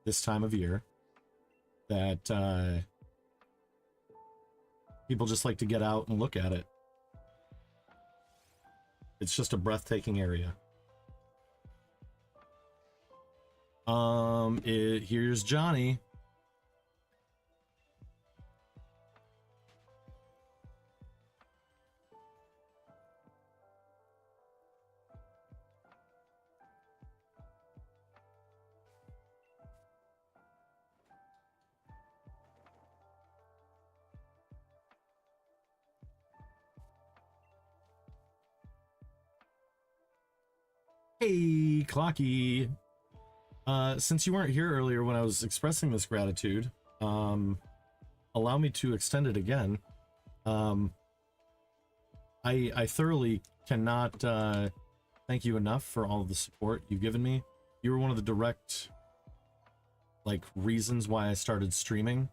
this time of year that people just like to get out and look at it. It's just a breathtaking area. Here's Johnny. Hey, Clocky. Since you weren't here earlier when I was expressing this gratitude, allow me to extend it again. I thoroughly cannot thank you enough for all of the support you've given me. You were one of the direct, like, reasons why I started streaming.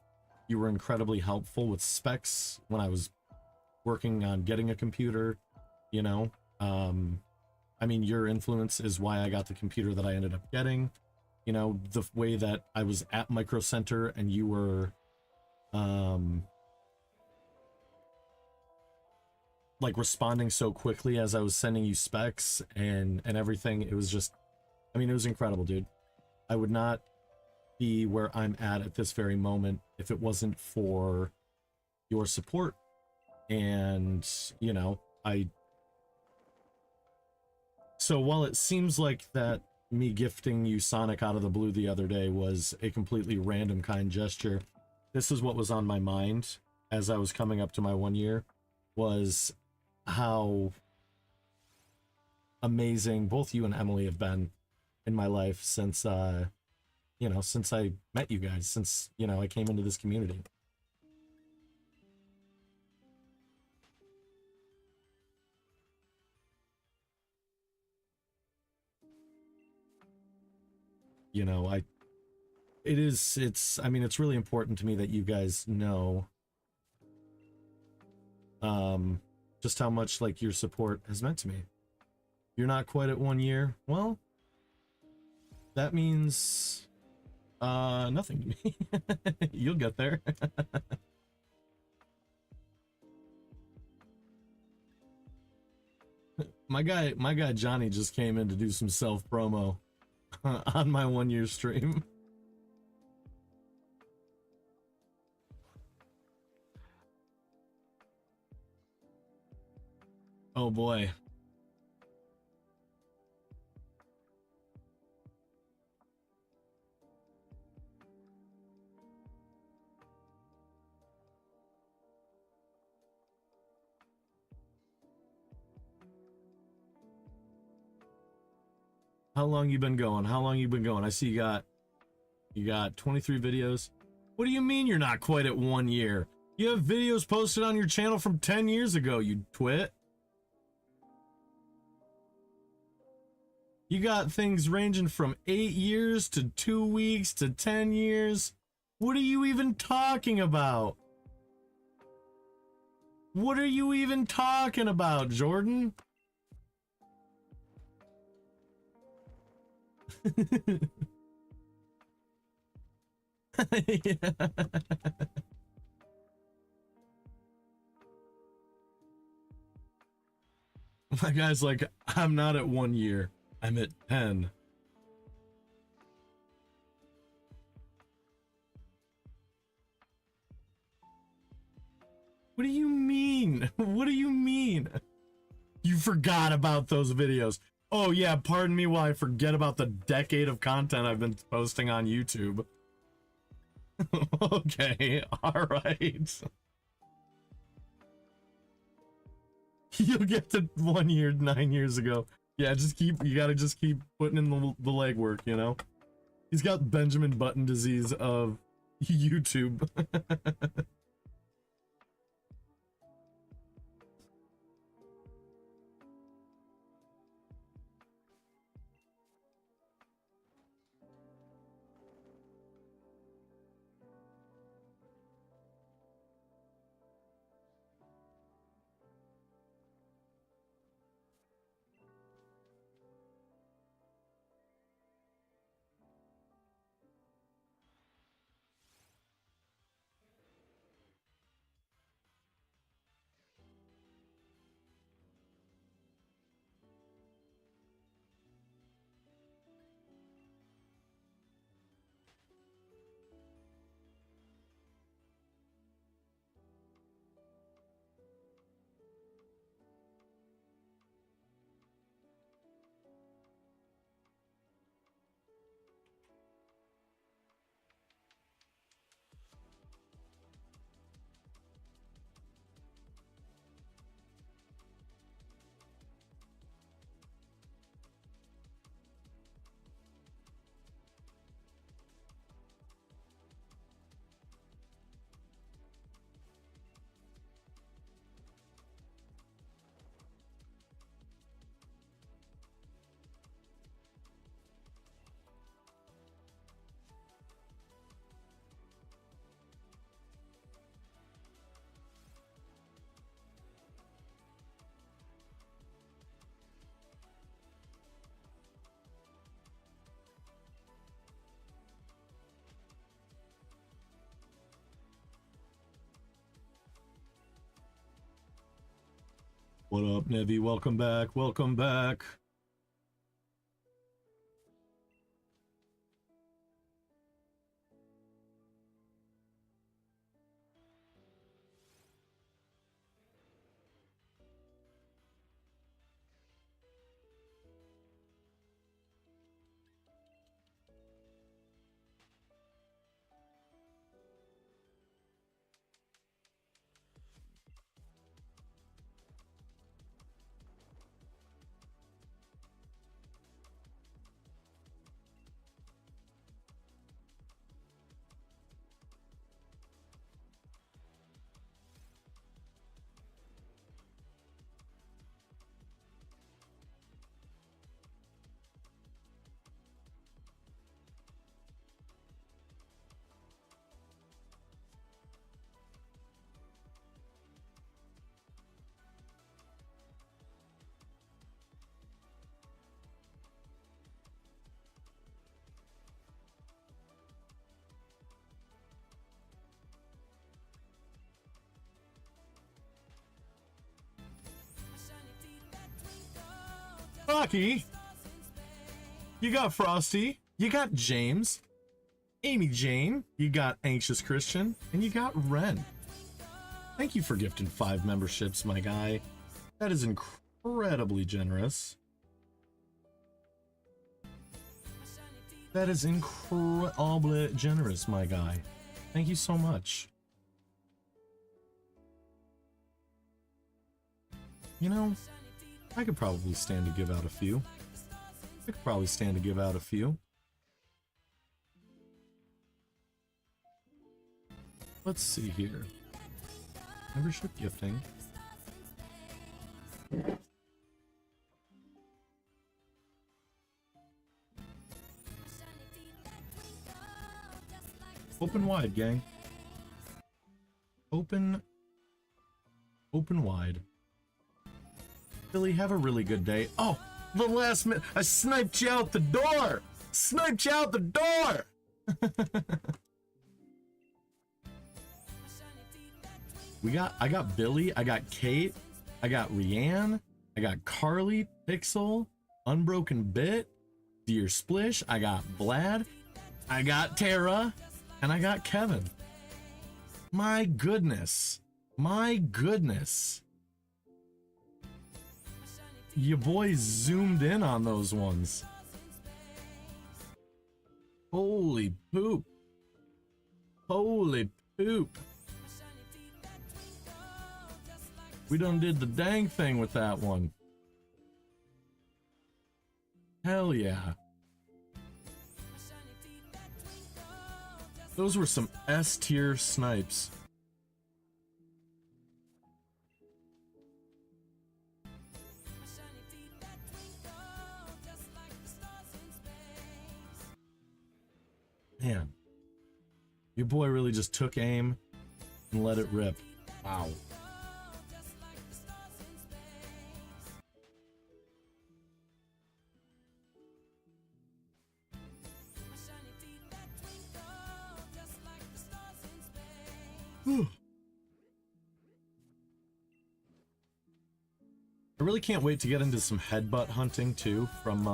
You were incredibly helpful with specs when I was working on getting a computer, you know. I mean, your influence is why I got the computer that I ended up getting. You know, the way that I was at Micro Center and you were, like, responding so quickly as I was sending you specs and everything. It was just, I mean, it was incredible, dude. I would not be where I'm at this very moment if it wasn't for your support. And, you know, so while it seems like that me gifting you Sonic out of the blue the other day was a completely random kind gesture, this is what was on my mind as I was coming up to my 1 year, was how amazing both you and Emily have been in my life since, you know, since I met you guys, since, you know, I came into this community. You know, I mean, it's really important to me that you guys know just how much, like, your support has meant to me. You're not quite at 1 year. Well, that means nothing to me. You'll get there. My guy Johnny just came in to do some self promo on my 1 year stream. Oh boy. How long you been going? How long you been going? I see you got 23 videos. What do you mean you're not quite at 1 year? You have videos posted on your channel from 10 years ago, you twit. You got things ranging from 8 years to 2 weeks to 10 years. What are you even talking about? What are you even talking about, Jordan? Yeah. My guy's like, I'm not at 1 year. I'm at 10. What do you mean? What do you mean? You forgot about those videos. Oh yeah, pardon me while I forget about the decade of content I've been posting on YouTube. Okay, all right. You'll get to 1 year 9 years ago. Yeah, you gotta just keep putting in the legwork, you know? He's got Benjamin Button disease of YouTube. What up, Nevi? Welcome back. Welcome back. Rocky, you got Frosty, you got James, Amy Jane, you got Anxious Christian, and you got Ren. Thank you for gifting 5 memberships, my guy. That is incredibly generous. That is incredibly generous, my guy. Thank you so much. You know, I could probably stand to give out a few. Let's see here. Membership gifting. Open wide, gang. Open wide. Billy, have a really good day. Oh, the last minute. I sniped you out the door. Sniped you out the door. I got Billy. I got Kate. I got Rianne. I got Carly, Pixel, Unbroken Bit, Dear Splish. I got Vlad. I got Tara. And I got Kevin. My goodness. My goodness. Your boys zoomed in on those ones. Holy poop. Holy poop. We done did the dang thing with that one. Hell yeah. Those were some S-tier snipes. Man. Your boy really just took aim and let it rip. Wow. I really can't wait to get into some headbutt hunting too from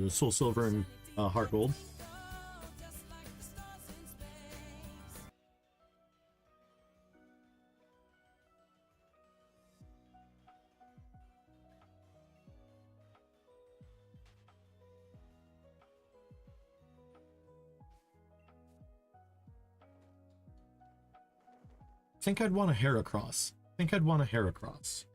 Soul Silver and Heart Gold. I think I'd want a Heracross. I think I'd want a Heracross.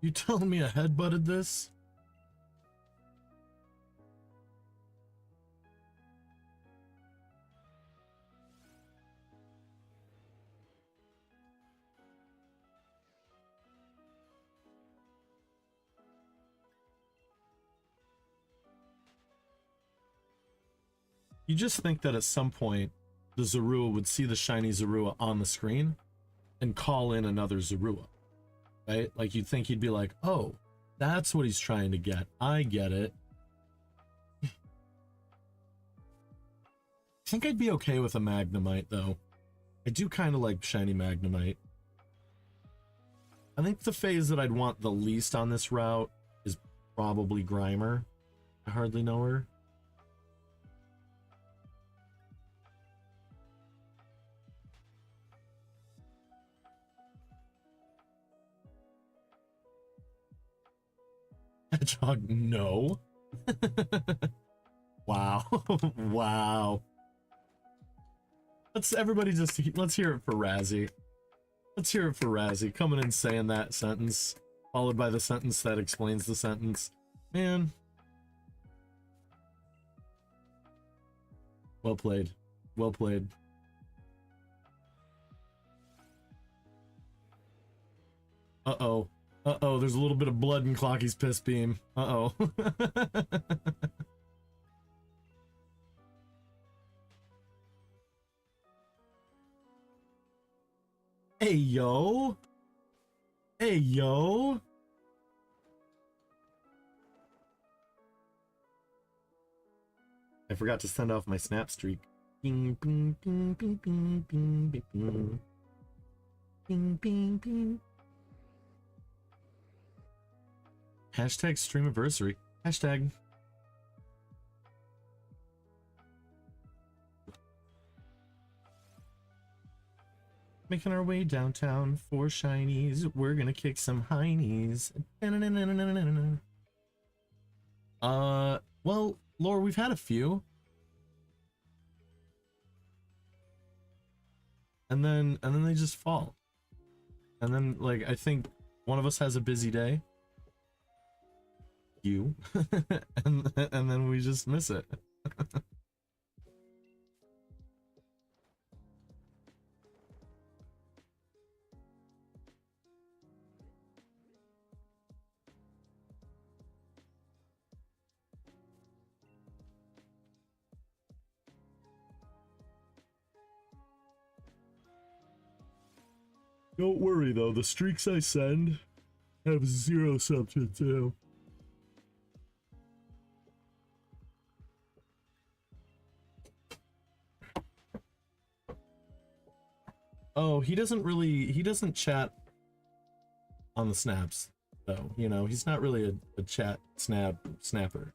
You telling me I headbutted this? You just think that at some point the Zorua would see the shiny Zorua on the screen and call in another Zorua, right? Like you'd think he'd be like, oh, that's what he's trying to get. I get it. I think I'd be okay with a Magnemite though. I do kind of like shiny Magnemite. I think the phase that I'd want the least on this route is probably Grimer. I hardly know her. Hedgehog, no. Wow. Wow. Let's hear it for Razzie. Let's hear it for Razzie coming in saying that sentence, followed by the sentence that explains the sentence. Man. Well played. Well played. Uh-oh. Uh-oh, there's a little bit of blood in Clocky's piss beam. Uh-oh. Hey, yo. Hey, yo. I forgot to send off my snap streak. Bing, bing, bing, bing, bing, bing, bing, bing. Bing, bing, bing. Hashtag streamiversary. Hashtag. Making our way downtown for shinies. We're gonna kick some heinies. Well, Laura, we've had a few. And then they just fall. And then, like, I think one of us has a busy day. You. and then we just miss it. Don't worry though, the streaks I send have zero substance in them. Oh, he doesn't chat on the snaps, though. You know, he's not really a chat snapper.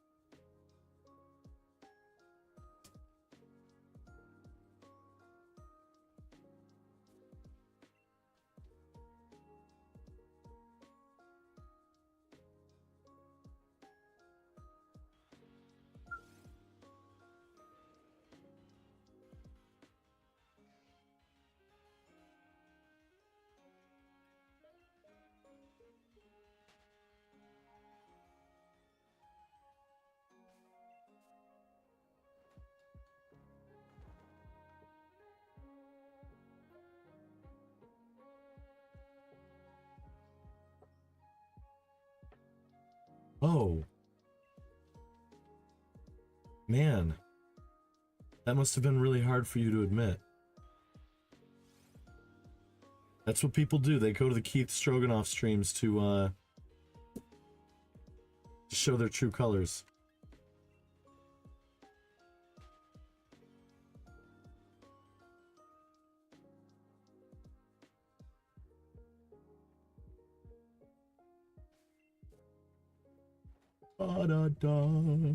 Oh. Man. That must have been really hard for you to admit. That's what people do. They go to the Keith Stroganoff streams to show their true colors. Da da da.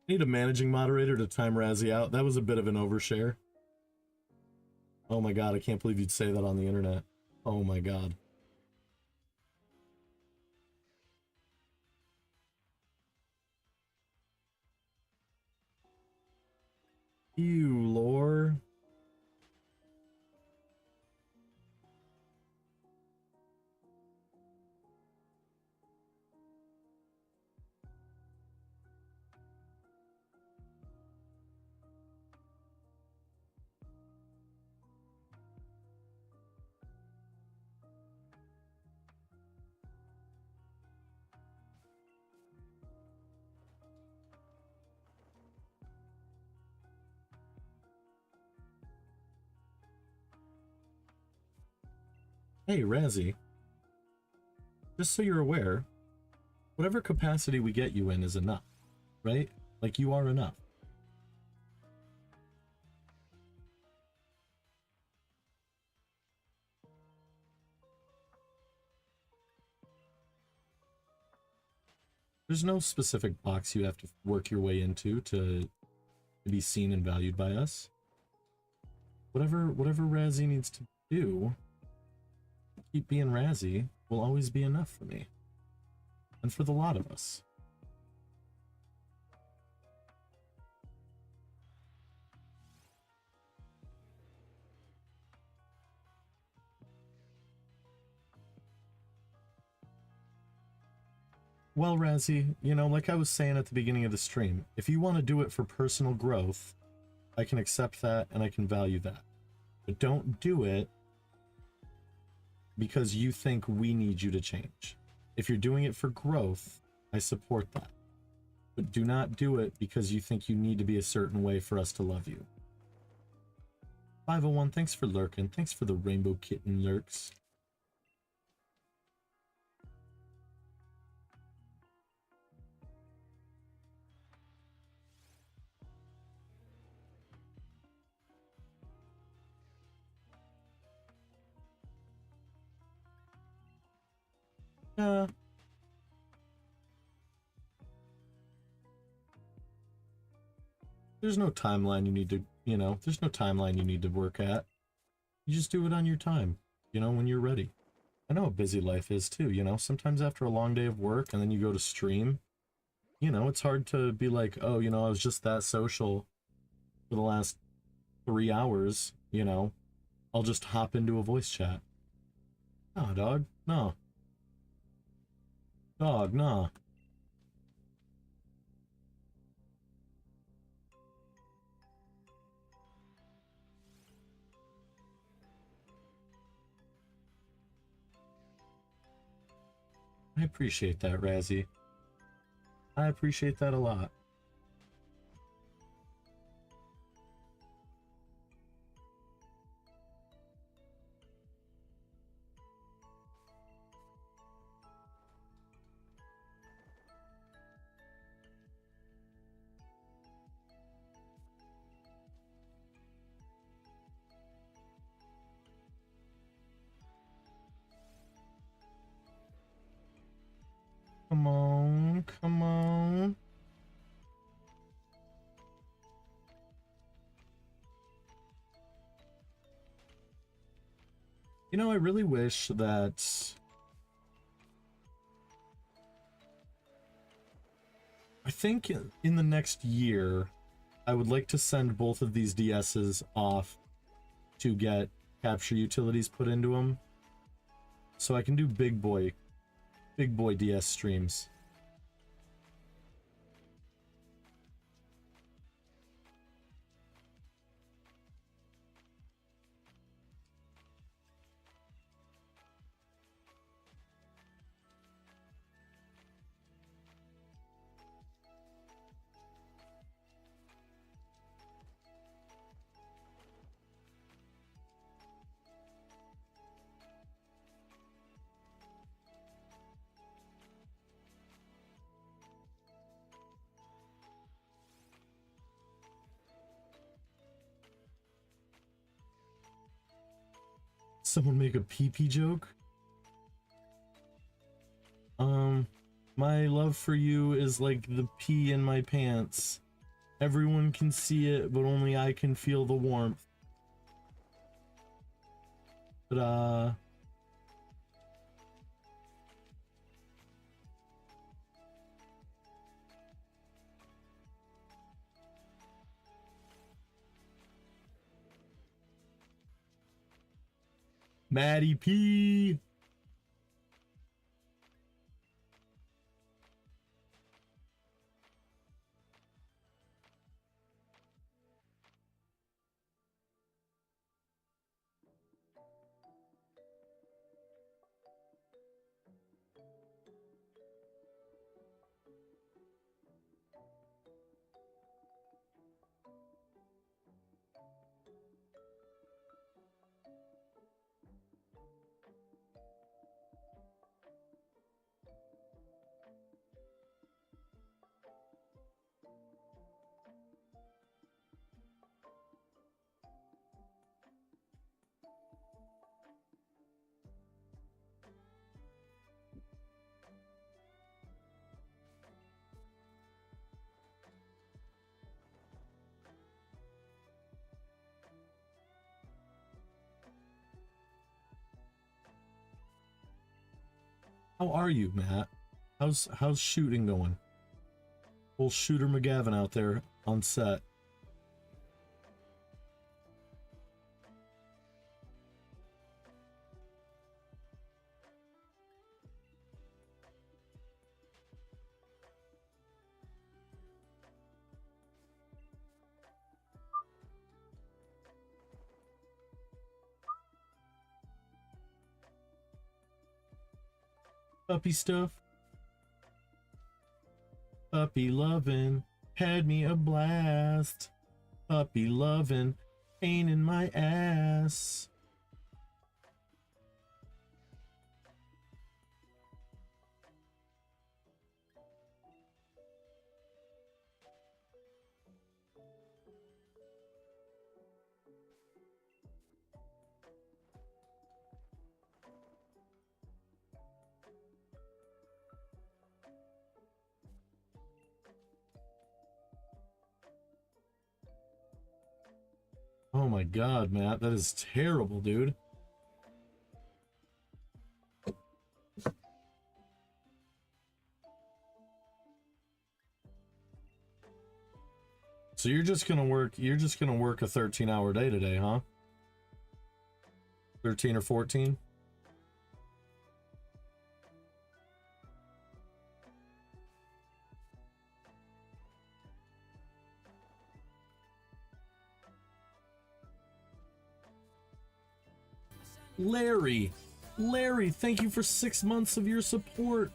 Need a managing moderator to time Razzie out. That was a bit of an overshare. Oh my god, I can't believe you'd say that on the internet. Oh my god. Ew, lore. Hey, Razzie. Just so you're aware, whatever capacity we get you in is enough, right? Like, you are enough. There's no specific box you have to work your way into to be seen and valued by us. Whatever Razzie needs to do, keep being Razzie, will always be enough for me. And for the lot of us. Well, Razzie, you know, like I was saying at the beginning of the stream, if you want to do it for personal growth, I can accept that and I can value that. But don't do it because you think we need you to change. If you're doing it for growth, I support that. But do not do it because you think you need to be a certain way for us to love you. 501, thanks for lurking. Thanks for the rainbow kitten lurks. There's no timeline you need to, you know, there's no timeline you need to work at. You just do it on your time, you know, when you're ready. I know what busy life is too, you know, sometimes after a long day of work and then you go to stream, you know, it's hard to be like, oh, you know, I was just that social for the last 3 hours, you know, I'll just hop into a voice chat. Nah, dog, no. Dog, nah. I appreciate that, Razzie. I appreciate that a lot. Come on, come on. You know, I really wish that... I think in the next year, I would like to send both of these DSs off to get capture utilities put into them, so I can do big boy DS streams. someone make a pee-pee joke? My love for you is like the pee in my pants. Everyone can see it, but only I can feel the warmth. Ta-da. Maddie P. How are you, Matt? How's shooting going? Old Shooter McGavin out there on set. Puppy stuff. Puppy lovin', had me a blast. Puppy lovin', pain in my ass. Oh my god, Matt, that is terrible, dude. So you're just gonna work a 13-hour day today, huh? 13 or 14? Larry, thank you for 6 months of your support.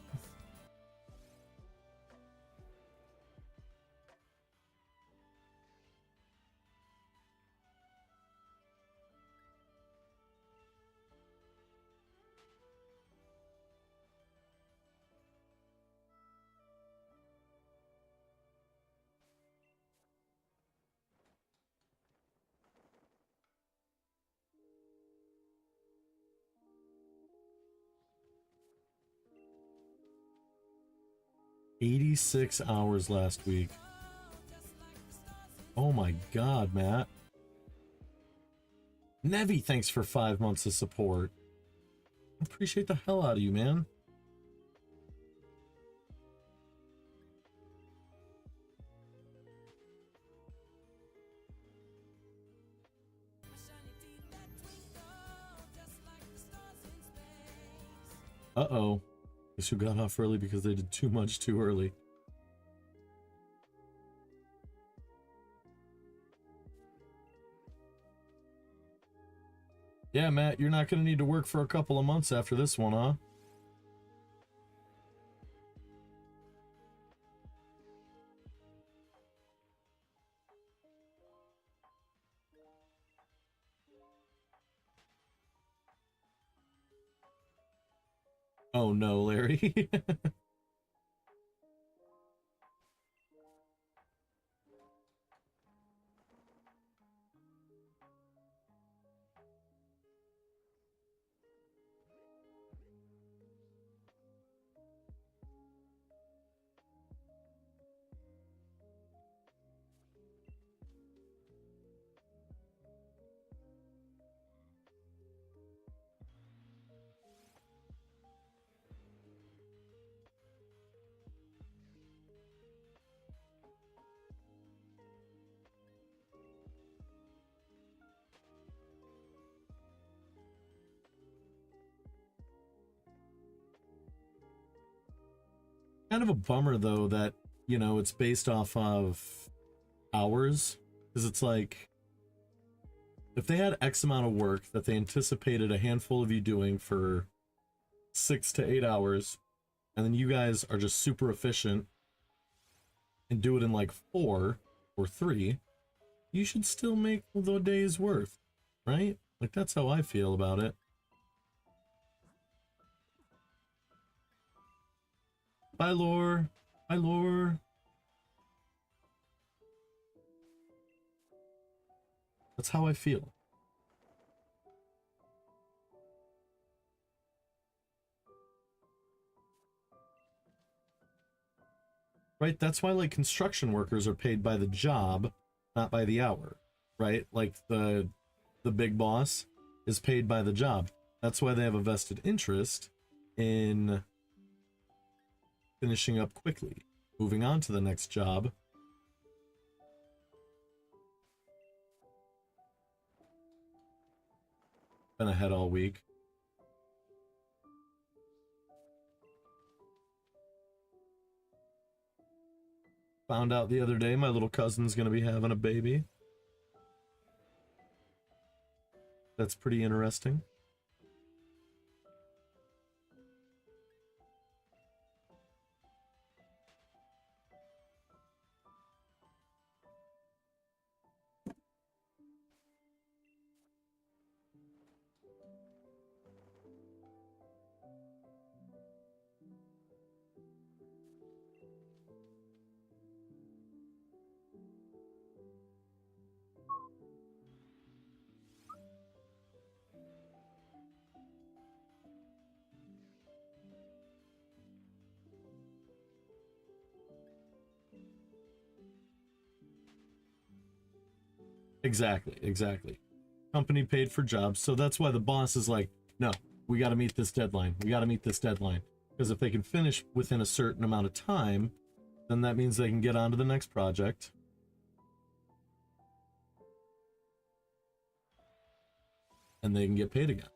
$86 hours last week. Oh my god, Matt. Nevi, thanks for 5 months of support. I appreciate the hell out of you, man. Uh-oh. Guess who got off early because they did too much too early. Yeah, Matt, you're not going to need to work for a couple of months after this one, huh? Oh no, Larry. Kind of a bummer though that, you know, it's based off of hours, because it's like, if they had X amount of work that they anticipated a handful of you doing for 6 to 8 hours, and then you guys are just super efficient and do it in like 4 or 3, you should still make the day's worth, right? Like, that's how I feel about it. Bye, Lore. Bye, Lore. That's how I feel. Right? That's why, like, construction workers are paid by the job, not by the hour, right? Like, the big boss is paid by the job. That's why they have a vested interest in finishing up quickly, moving on to the next job. Been ahead all week. Found out the other day my little cousin's gonna be having a baby. That's pretty interesting. Exactly, exactly. Company paid for jobs, so that's why the boss is like, no, we got to meet this deadline. We got to meet this deadline. Because if they can finish within a certain amount of time, then that means they can get on to the next project. And they can get paid again.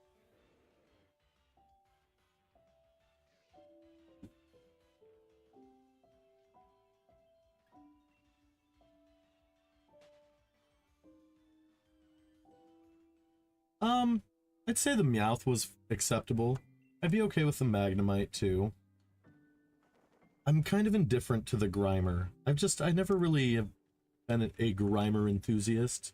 I'd say the Meowth was acceptable. I'd be okay with the Magnemite too. I'm kind of indifferent to the Grimer. I never really have been a Grimer enthusiast.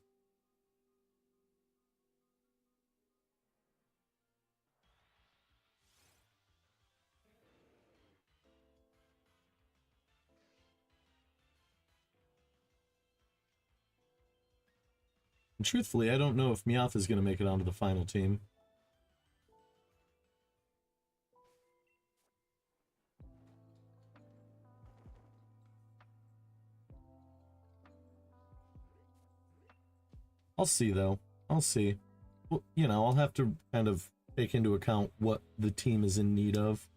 And truthfully, I don't know if Meowth is going to make it onto the final team. I'll see, though. I'll see. Well, you know, I'll have to kind of take into account what the team is in need of.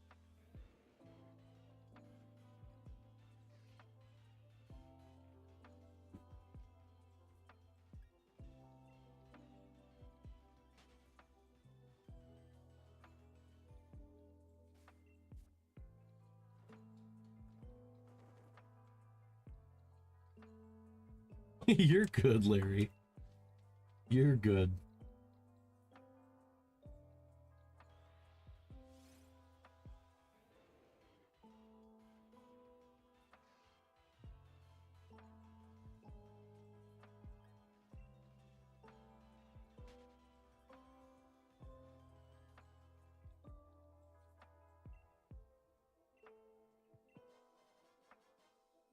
You're good, Larry. You're good.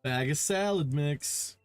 Bag of salad mix.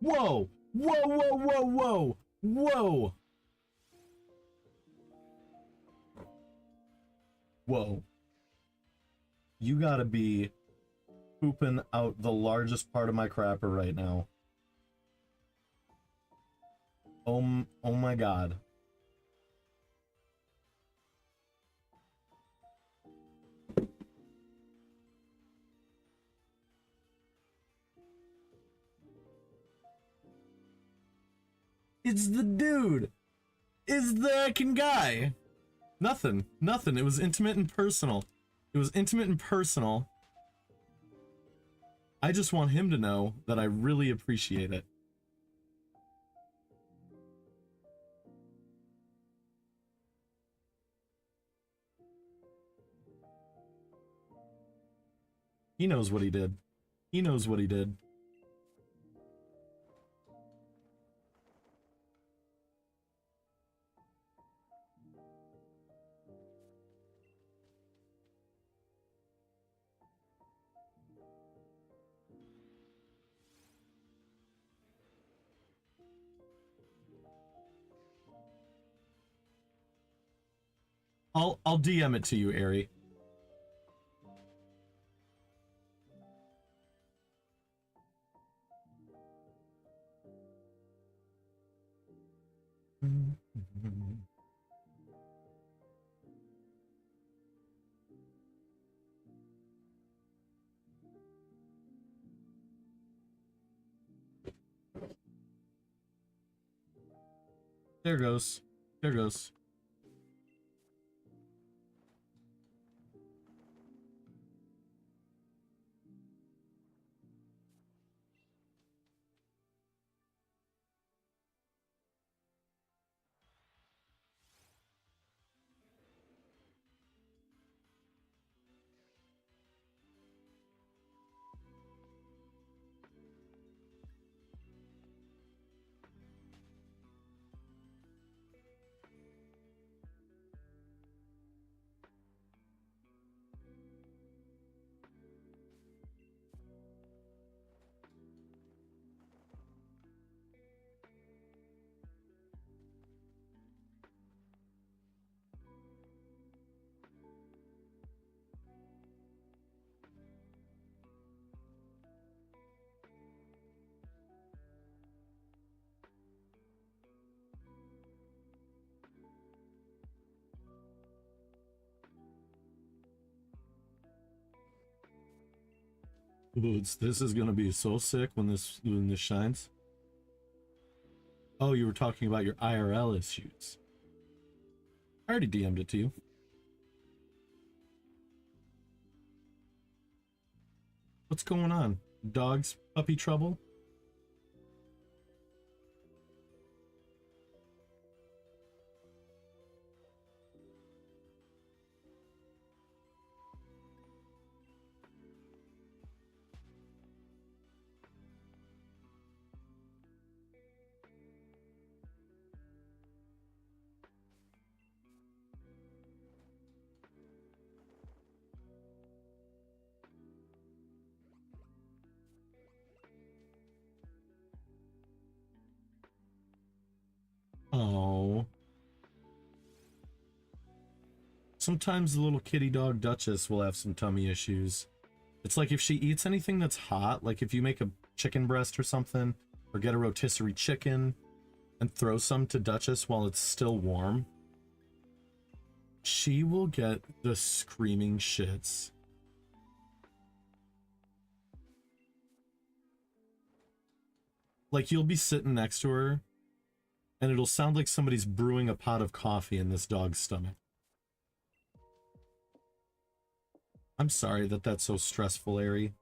Whoa! Whoa, whoa, whoa, whoa! Whoa! Whoa. You gotta be pooping out the largest part of my crapper right now. Oh my god. It's the dude! It's the heckin' guy! Nothing. Nothing. It was intimate and personal. It was intimate and personal. I just want him to know that I really appreciate it. He knows what he did. He knows what he did. I'll DM it to you, Ari. There goes. There goes. Boots, this is gonna be so sick when this shines. Oh, you were talking about your IRL issues. I already DM'd it to you. What's going on? Dogs, puppy trouble? Oh. Sometimes the little kitty dog Duchess will have some tummy issues. It's like if she eats anything that's hot, like if you make a chicken breast or something, or get a rotisserie chicken and throw some to Duchess while it's still warm, she will get the screaming shits. Like you'll be sitting next to her and it'll sound like somebody's brewing a pot of coffee in this dog's stomach. I'm sorry that that's so stressful, Ari.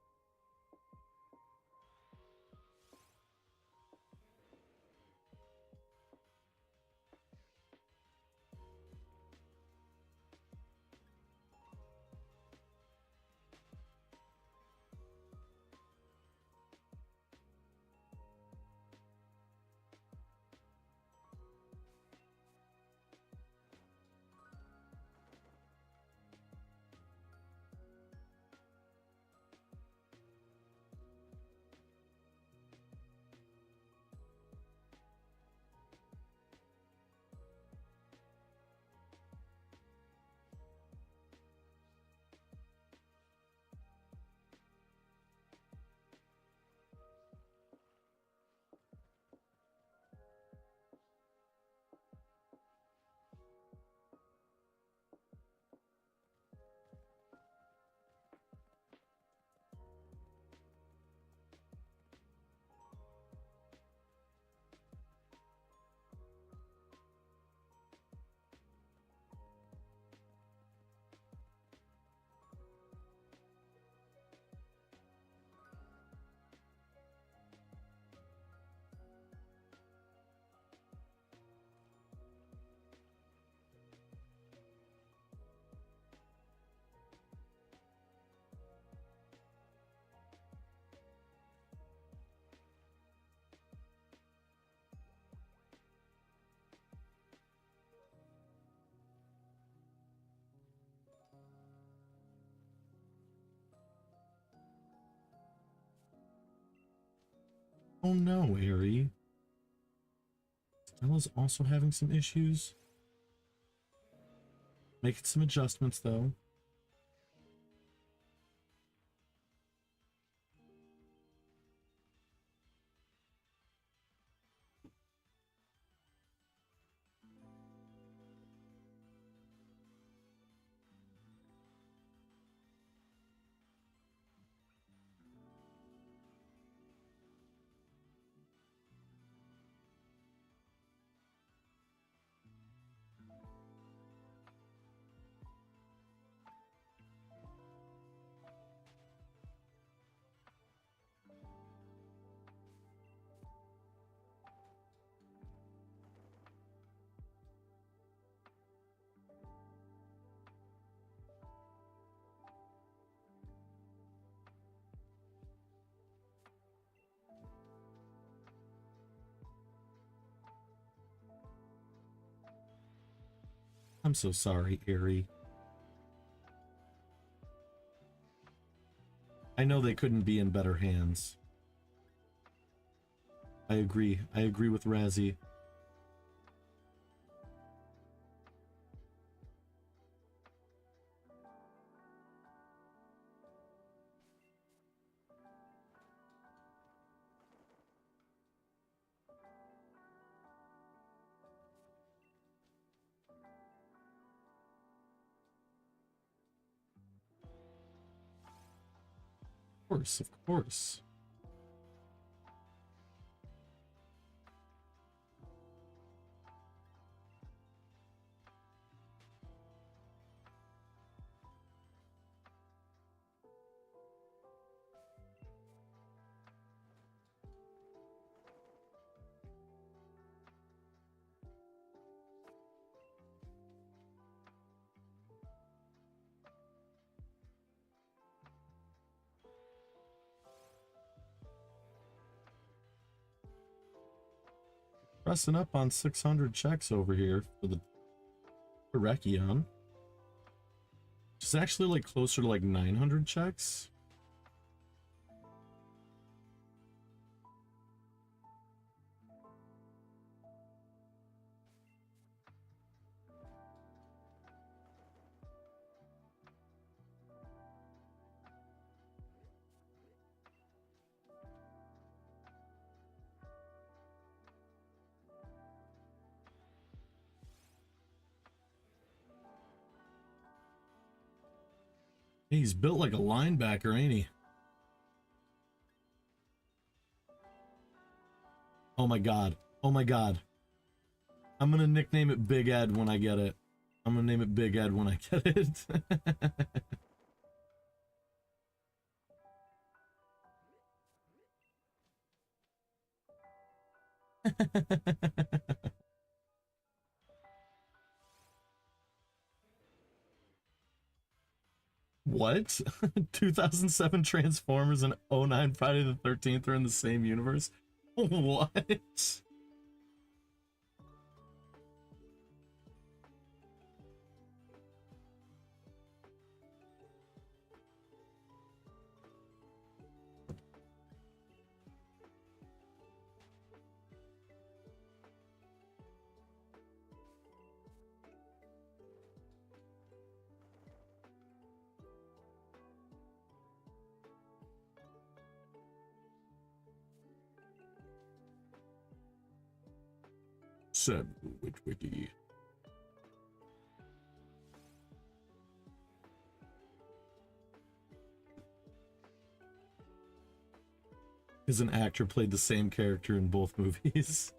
Oh no, Ari. Stella's also having some issues. Making some adjustments, though. I'm so sorry, Ari. I know they couldn't be in better hands. I agree. I agree with Razzie. Of course, of course. Pressing up on 600 checks over here for the Rekion. It's actually like closer to like 900 checks. He's built like a linebacker, ain't he? Oh my god. Oh my god. I'm gonna nickname it Big Ed when I get it. I'm gonna name it Big Ed when I get it. What? 2007 Transformers and '09 Friday the 13th are in the same universe? What? Said Witwicky. Is an actor played the same character in both movies.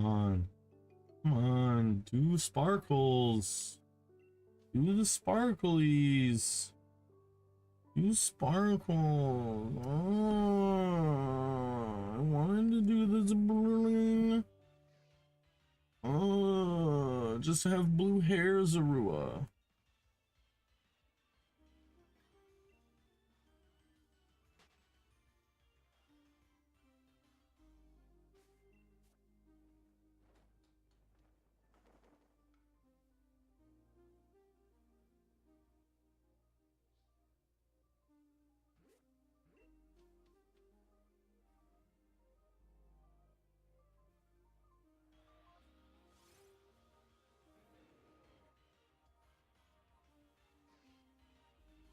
on. Come on. Do sparkles. Do the sparklies. Do sparkles. Oh, I wanted to do this bling. Oh, just have blue hair, Zarua.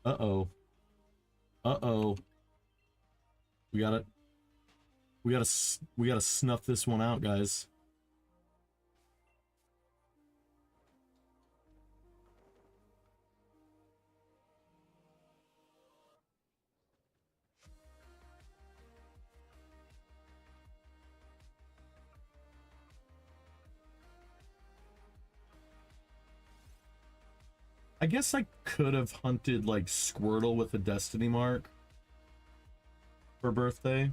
Uh-oh. Uh-oh. We gotta snuff this one out, guys. I guess I could have hunted like Squirtle with a Destiny Mark for birthday.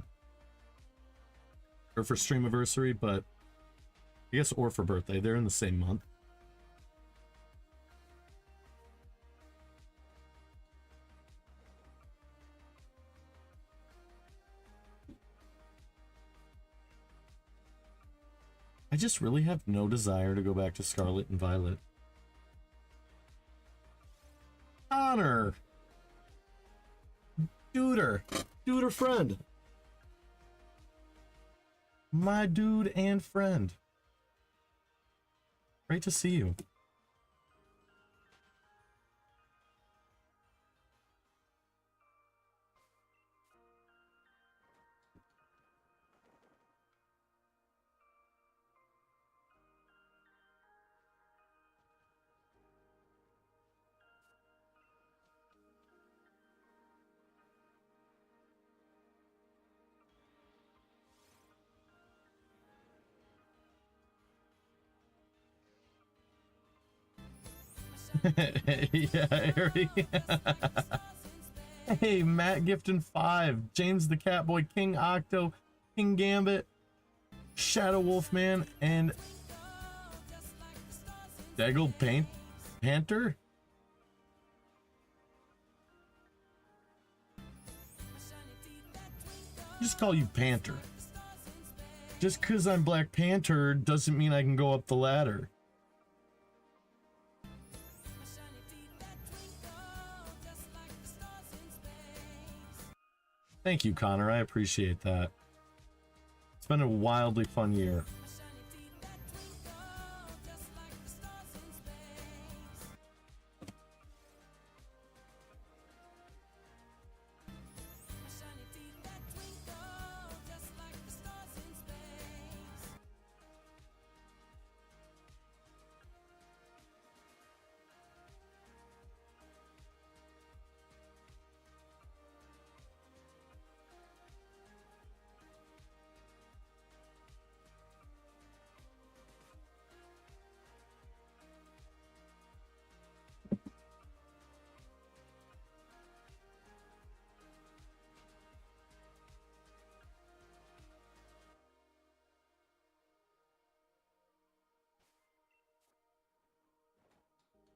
Or for Streamiversary, but I guess or for birthday. They're in the same month. I just really have no desire to go back to Scarlet and Violet. Honor! Duder! Duder friend! My dude and friend. Great to see you. Yeah, Harry. Hey, Matt Gifton 5, James the Catboy, King Octo, King Gambit, Shadow Wolfman, and Daggle Panther? Just call you Panther. Just because I'm Black Panther doesn't mean I can go up the ladder. Thank you, Connor. I appreciate that. It's been a wildly fun year.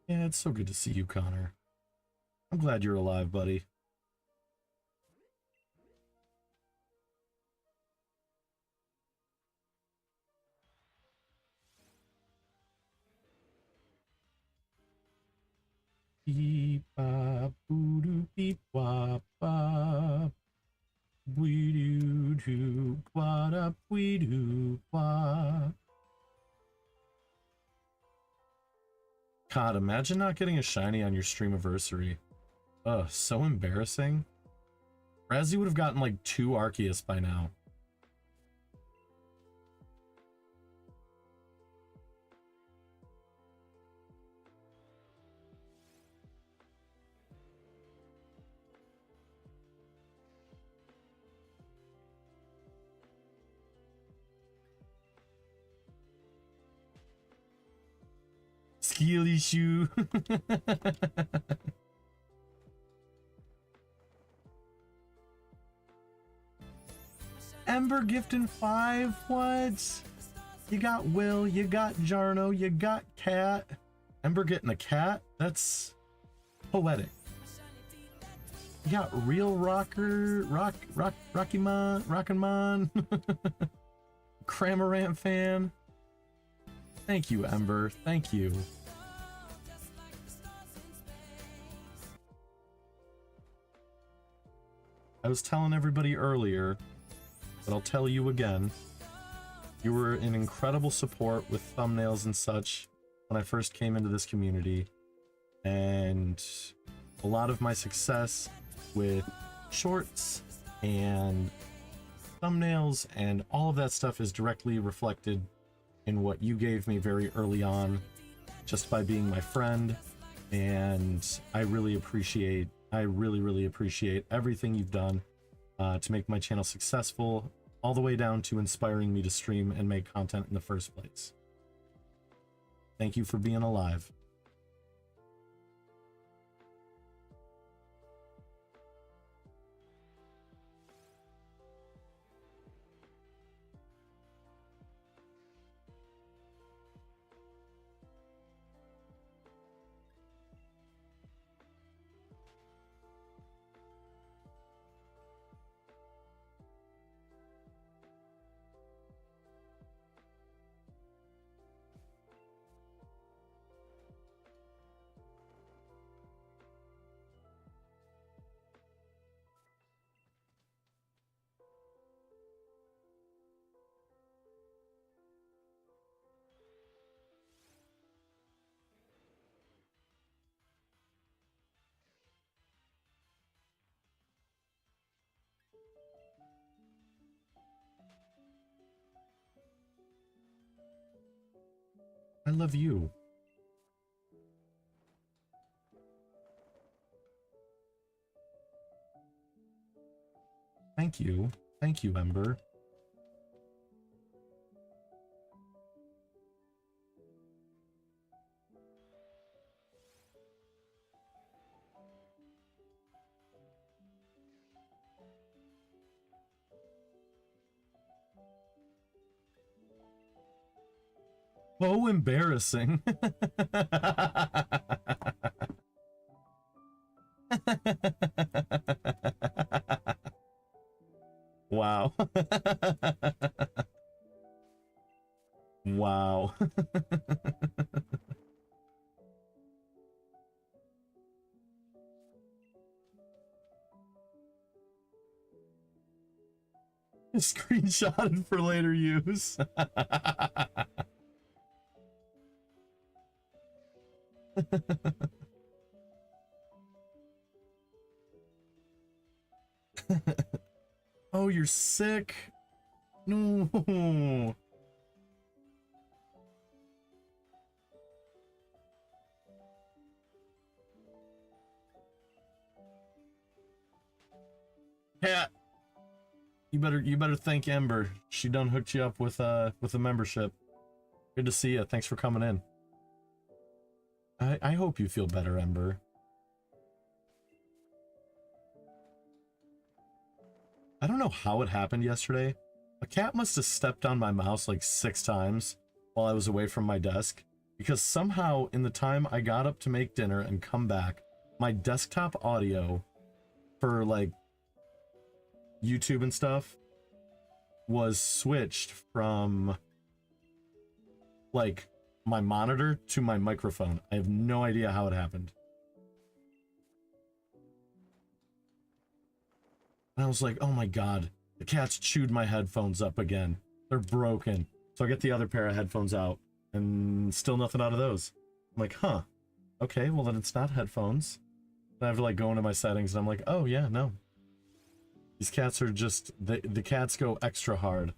Yeah, it's so good to see you, Connor. I'm glad you're alive, buddy. Beep bop boo doo beep wop bop. Wee doo doo quad up wee doo wop. God, imagine not getting a shiny on your Streamiversary. Ugh, so embarrassing. Razzie would have gotten like 2 Arceus by now. Skilly shoe. Ember gifting 5. What? You got Will, you got Jarno, you got Cat. Ember getting a cat? That's poetic. You got Real Rocker, Rockin' Man, Cramorant fan. Thank you, Ember. Thank you. I was telling everybody earlier, but I'll tell you again. You were an incredible support with thumbnails and such when I first came into this community, and a lot of my success with shorts and thumbnails and all of that stuff is directly reflected in what you gave me very early on, just by being my friend. And I really appreciate, really appreciate everything you've done to make my channel successful, all the way down to inspiring me to stream and make content in the first place. Thank you for being alive. I love you. Thank you. Thank you, Ember. Oh, embarrassing. Wow. Wow. Screenshotted for later use. Oh, you're sick? No. Cat, you better thank Ember. She done hooked you up with a membership. Good to see you. Thanks for coming in. I hope you feel better, Ember. I don't know how it happened yesterday. A cat must have stepped on my mouse like 6 times while I was away from my desk, because somehow in the time I got up to make dinner and come back, my desktop audio for like YouTube and stuff was switched from like my monitor to my microphone. I have no idea how it happened. And I was like, oh my god, the cat's chewed my headphones up again. They're broken. So I get the other pair of headphones out, and still nothing out of those. I'm like, huh, okay, well then it's not headphones. Then I have to like go into my settings, and I'm like, oh yeah, no. These cats are just, the cats go extra hard.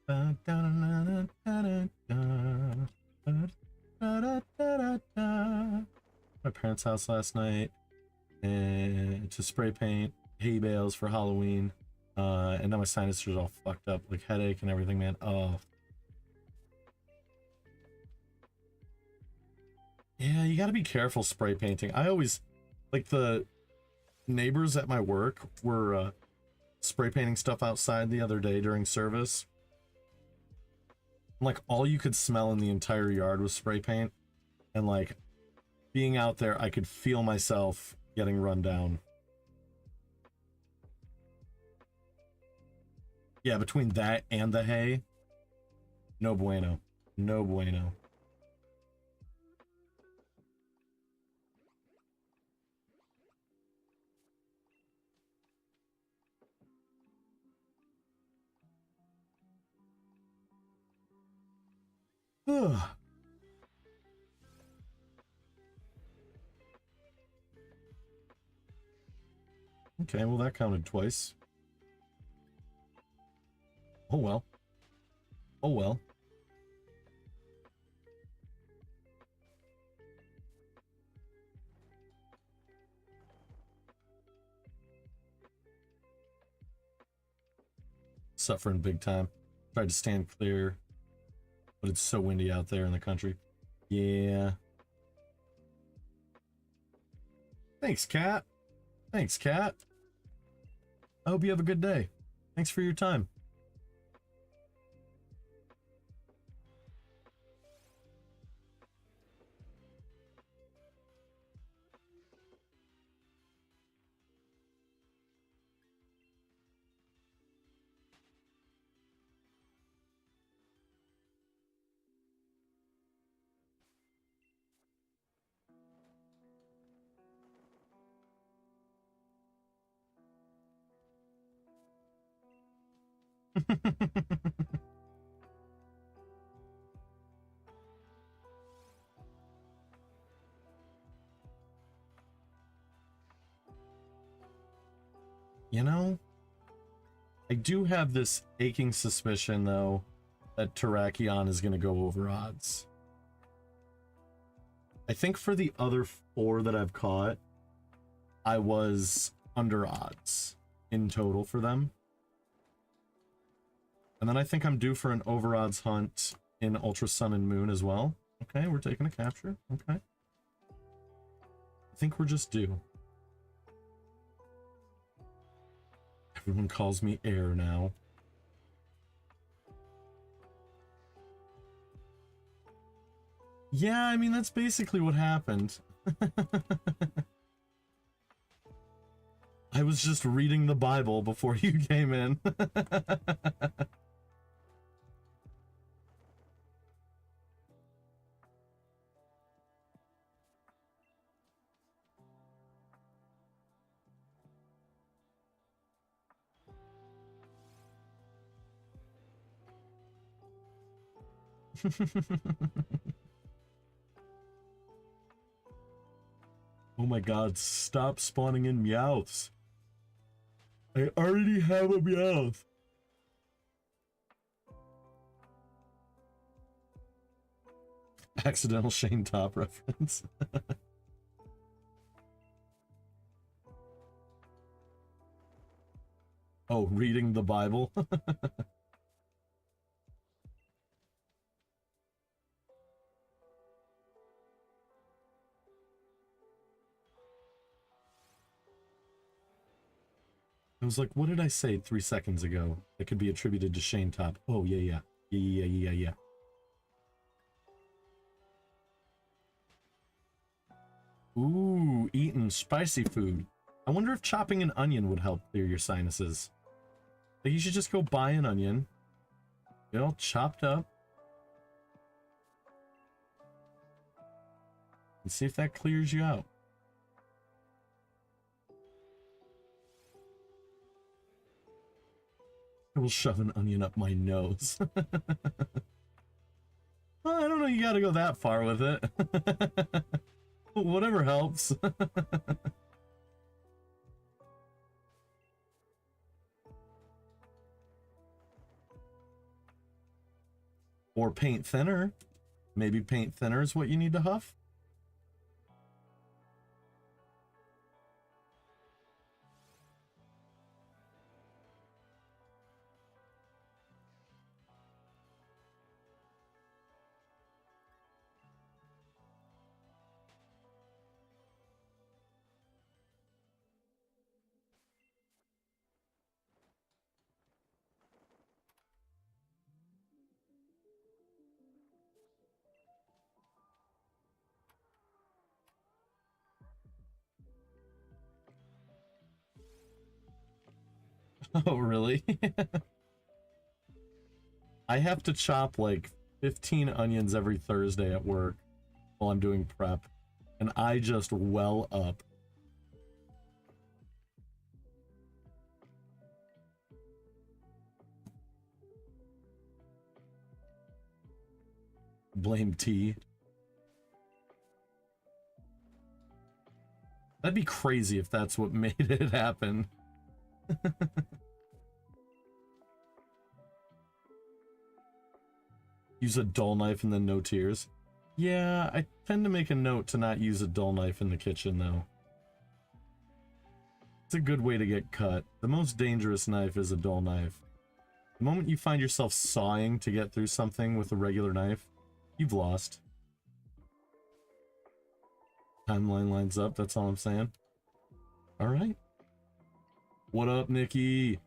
My parents' house last night and to spray paint hay bales for Halloween. And now my sinuses are all fucked up, like headache and everything, man. Oh. Yeah, you gotta be careful spray painting. I always, like, the neighbors at my work were spray painting stuff outside the other day during service. Like, all you could smell in the entire yard was spray paint. And, like, being out there, I could feel myself getting run down. Yeah, between that and the hay, no bueno. No bueno. Ugh. Okay, well, that counted twice. Oh well. Oh well. Suffering big time. Tried to stand clear, but it's so windy out there in the country. Yeah. Thanks, Cat. Thanks, Cat. I hope you have a good day. Thanks for your time. You know, I do have this aching suspicion, though, that Terrakion is going to go over odds. I think for the other 4 that I've caught, I was under odds in total for them. And then I think I'm due for an over odds hunt in Ultra Sun and Moon as well. Okay, we're taking a capture. Okay. I think we're just due. Everyone calls me Air now. Yeah, I mean, that's basically what happened. I was just reading the Bible before you came in. Oh my god, stop spawning in Meowths. I already have a Meowth. Accidental Shane Top reference. Oh, reading the Bible? I was like, what did I say 3 seconds ago that could be attributed to Shane Top? Oh, yeah. Ooh, eating spicy food. I wonder if chopping an onion would help clear your sinuses. Like, you should just go buy an onion, get all chopped up, and see if that clears you out. I will shove an onion up my nose. Well, I don't know, you gotta go that far with it. Whatever helps. Or paint thinner. Maybe paint thinner is what you need to huff. Oh, really? I have to chop like 15 onions every Thursday at work while I'm doing prep, and I just well up. Blame T. That'd be crazy if that's what made it happen. Use a dull knife and then no tears. Yeah, I tend to make a note to not use a dull knife in the kitchen, though. It's a good way to get cut. The most dangerous knife is a dull knife. The moment you find yourself sawing to get through something with a regular knife, you've lost. Timeline lines up, that's all I'm saying. Alright. What up, Nikki?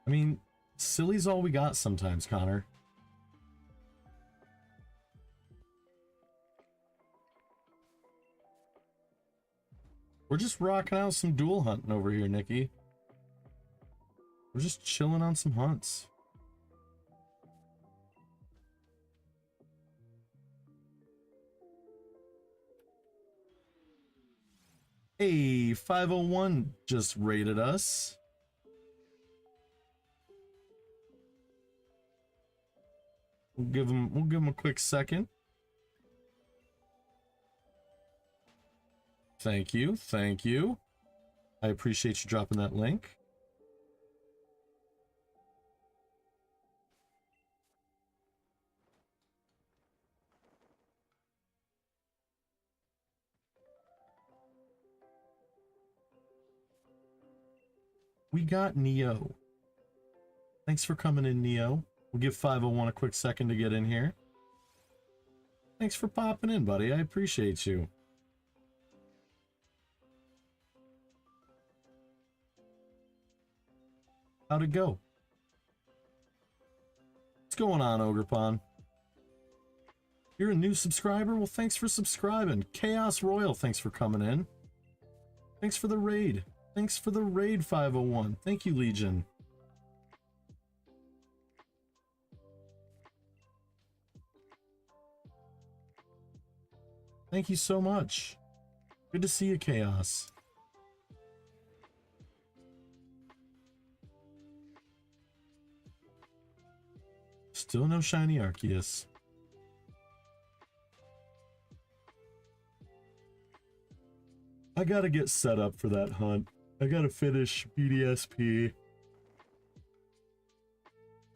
I mean, silly's all we got sometimes, Connor. We're just rocking out some duel hunting over here, Nikki. We're just chilling on some hunts. Hey, 501 just raided us. We'll give him a quick second. Thank you, thank you. I appreciate you dropping that link. We got Neo. Thanks for coming in, Neo. We'll give 501 a quick second to get in here. Thanks for popping in, buddy. I appreciate you. How'd it go? What's going on, Ogrepon? You're a new subscriber? Well, thanks for subscribing. Chaos Royal, thanks for coming in. Thanks for the raid. Thanks for the raid, 501. Thank you, Legion. Thank you so much. Good to see you, Chaos. Still no shiny Arceus. I gotta get set up for that hunt. I gotta finish BDSP.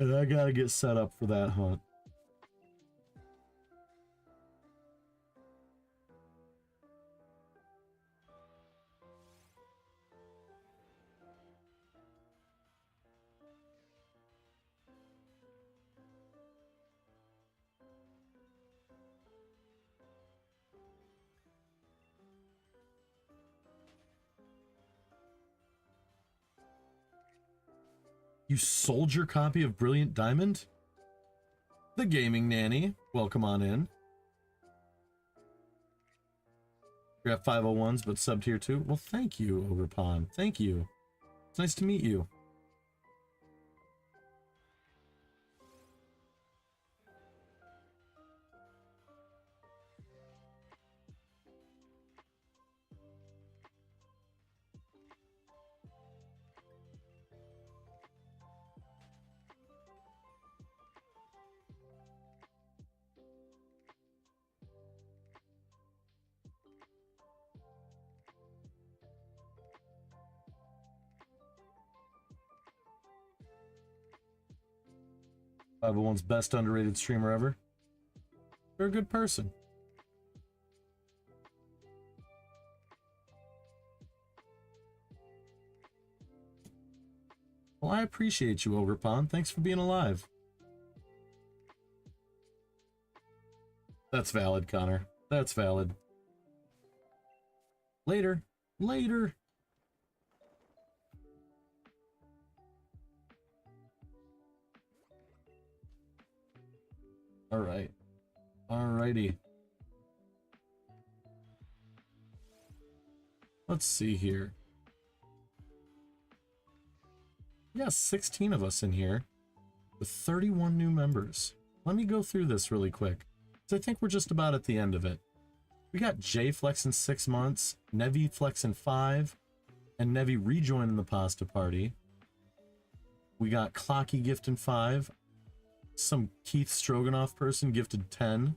And I gotta get set up for that hunt. You sold your copy of Brilliant Diamond? The Gaming Nanny, welcome on in. You're at 501s, but sub tier 2. Well, thank you, Overpon. Thank you. It's nice to meet you. One's best underrated streamer ever. You're a good person. Well, I appreciate you, Overpon. Thanks for being alive. That's valid, Connor. That's valid. Later. Later. All right. Alrighty. Let's see here. Yeah, 16 of us in here with 31 new members. Let me go through this really quick, because I think we're just about at the end of it. We got Jay Flex in 6 months, Nevi Flex in 5, and Nevi rejoining the pasta party. We got Clocky gift in 5, some Keith Stroganoff person gifted 10,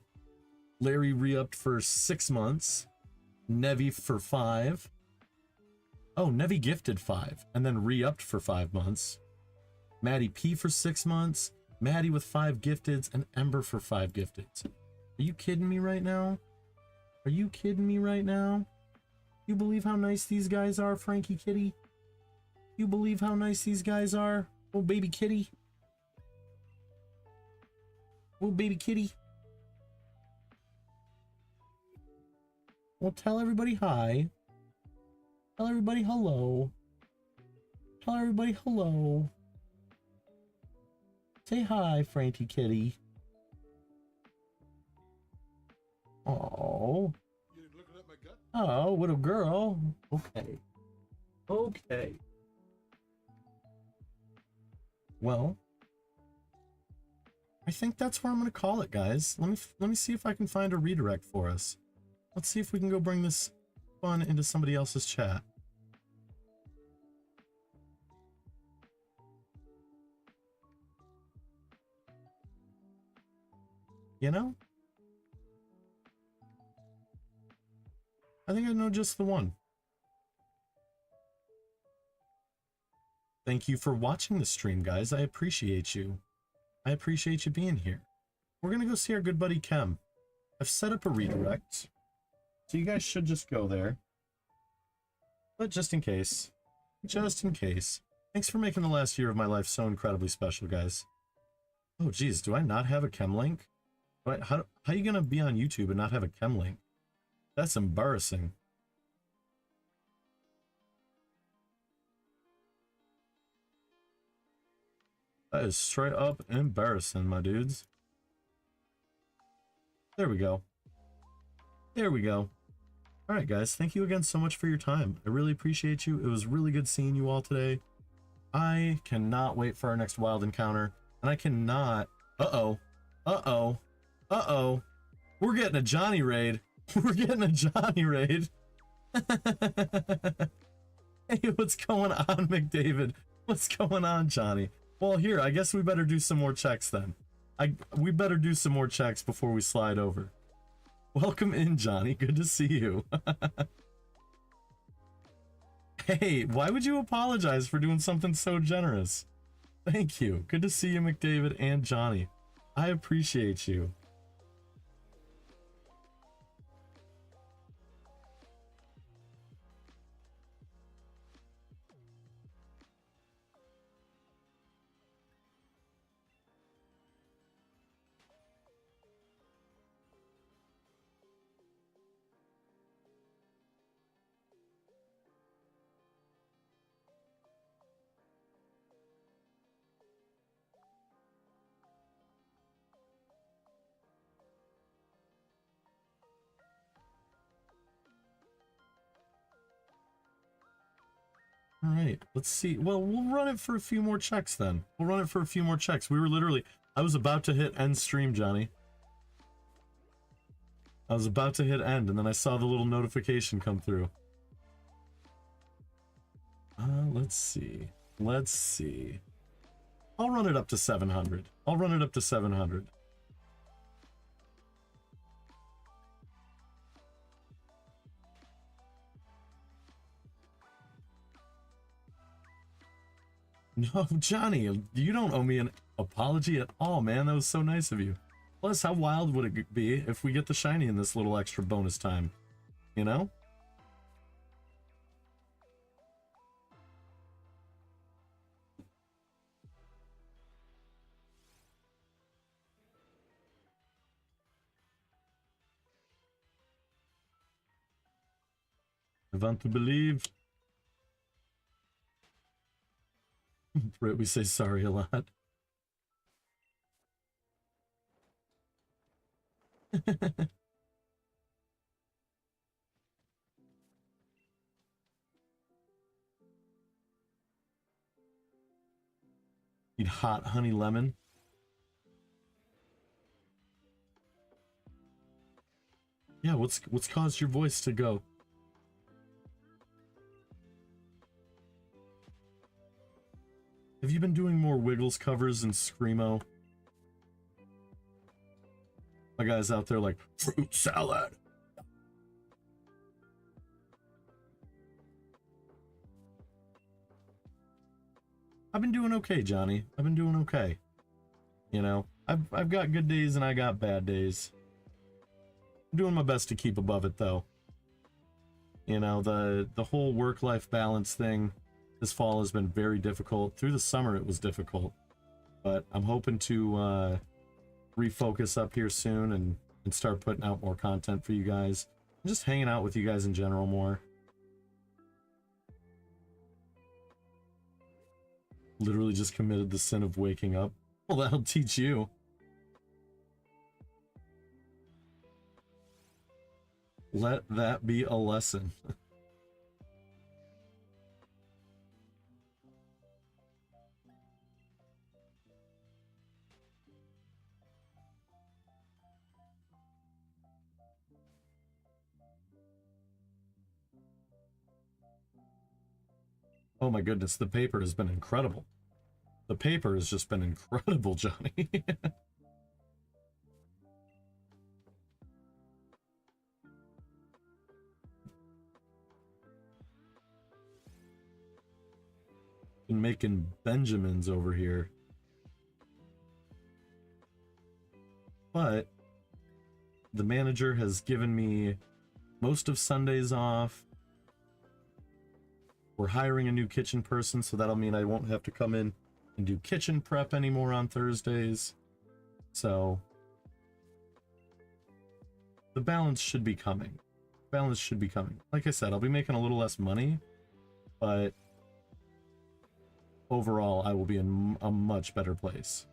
Larry re-upped for 6 months, Nevi for 5. Oh, Nevi gifted 5 and then re-upped for 5 months. Maddie P for 6 months, Maddie with 5 gifteds, and Ember for 5 gifteds. Are you kidding me right now? Are you kidding me right now? You believe how nice these guys are, Frankie Kitty? You believe how nice these guys are? Oh, baby kitty. Oh, baby kitty. Well, tell everybody hi. Tell everybody hello. Tell everybody hello. Say hi, Frankie Kitty. Oh. Oh, what a girl. Okay. Okay. Well, I think that's where I'm going to call it, guys. Let me see if I can find a redirect for us. Let's see if we can go bring this fun into somebody else's chat. You know? I think I know just the one. Thank you for watching the stream, guys. I appreciate you. I appreciate you being here. We're gonna go see our good buddy Kem. I've set up a redirect, so you guys should just go there. But just in case, thanks for making the last year of my life so incredibly special, guys. Oh, geez, do I not have a Kem link? How are you gonna be on YouTube and not have a Kem link? That's embarrassing. That is straight up embarrassing, my dudes. There we go. There we go. Alright, guys, thank you again so much for your time. I really appreciate you. It was really good seeing you all today. I cannot wait for our next wild encounter, and I cannot... Uh-oh. Uh-oh. Uh-oh. We're getting a Johnny raid. We're getting a Johnny raid. Hey, what's going on, McDavid? What's going on, Johnny? Well, here, I guess we better do some more checks then. We better do some more checks before we slide over. Welcome in, Johnny. Good to see you. Hey, why would you apologize for doing something so generous? Thank you. Good to see you, McDavid and Johnny. I appreciate you. All right, let's see. Well, we'll run it for a few more checks then. We'll run it for a few more checks. We were literally... I was about to hit end stream, Johnny. I was about to hit end, and then I saw the little notification come through. Let's see. Let's see. I'll run it up to 700. I'll run it up to 700. No, Johnny, you don't owe me an apology at all, man. That was so nice of you. Plus, how wild would it be if we get the shiny in this little extra bonus time? You know? I want to believe. Britt, we say sorry a lot. Eat hot honey lemon. Yeah, what's caused your voice to go? Have you been doing more Wiggles covers and Screamo? My guy's out there like, fruit salad. I've been doing okay, Johnny. I've been doing okay. You know, I've got good days and I got bad days. I'm doing my best to keep above it, though. You know, the whole work-life balance thing this fall has been very difficult. Through the summer, it was difficult. But I'm hoping to refocus up here soon and start putting out more content for you guys. I'm just hanging out with you guys in general more. Literally just committed the sin of waking up. Well, that'll teach you. Let that be a lesson. Oh my goodness, the paper has been incredible. The paper has just been incredible, Johnny. Been making Benjamins over here. But the manager has given me most of Sundays off. We're hiring a new kitchen person, so that'll mean I won't have to come in and do kitchen prep anymore on Thursdays. So the balance should be coming. Balance should be coming. Like I said, I'll be making a little less money, but overall, I will be in a much better place.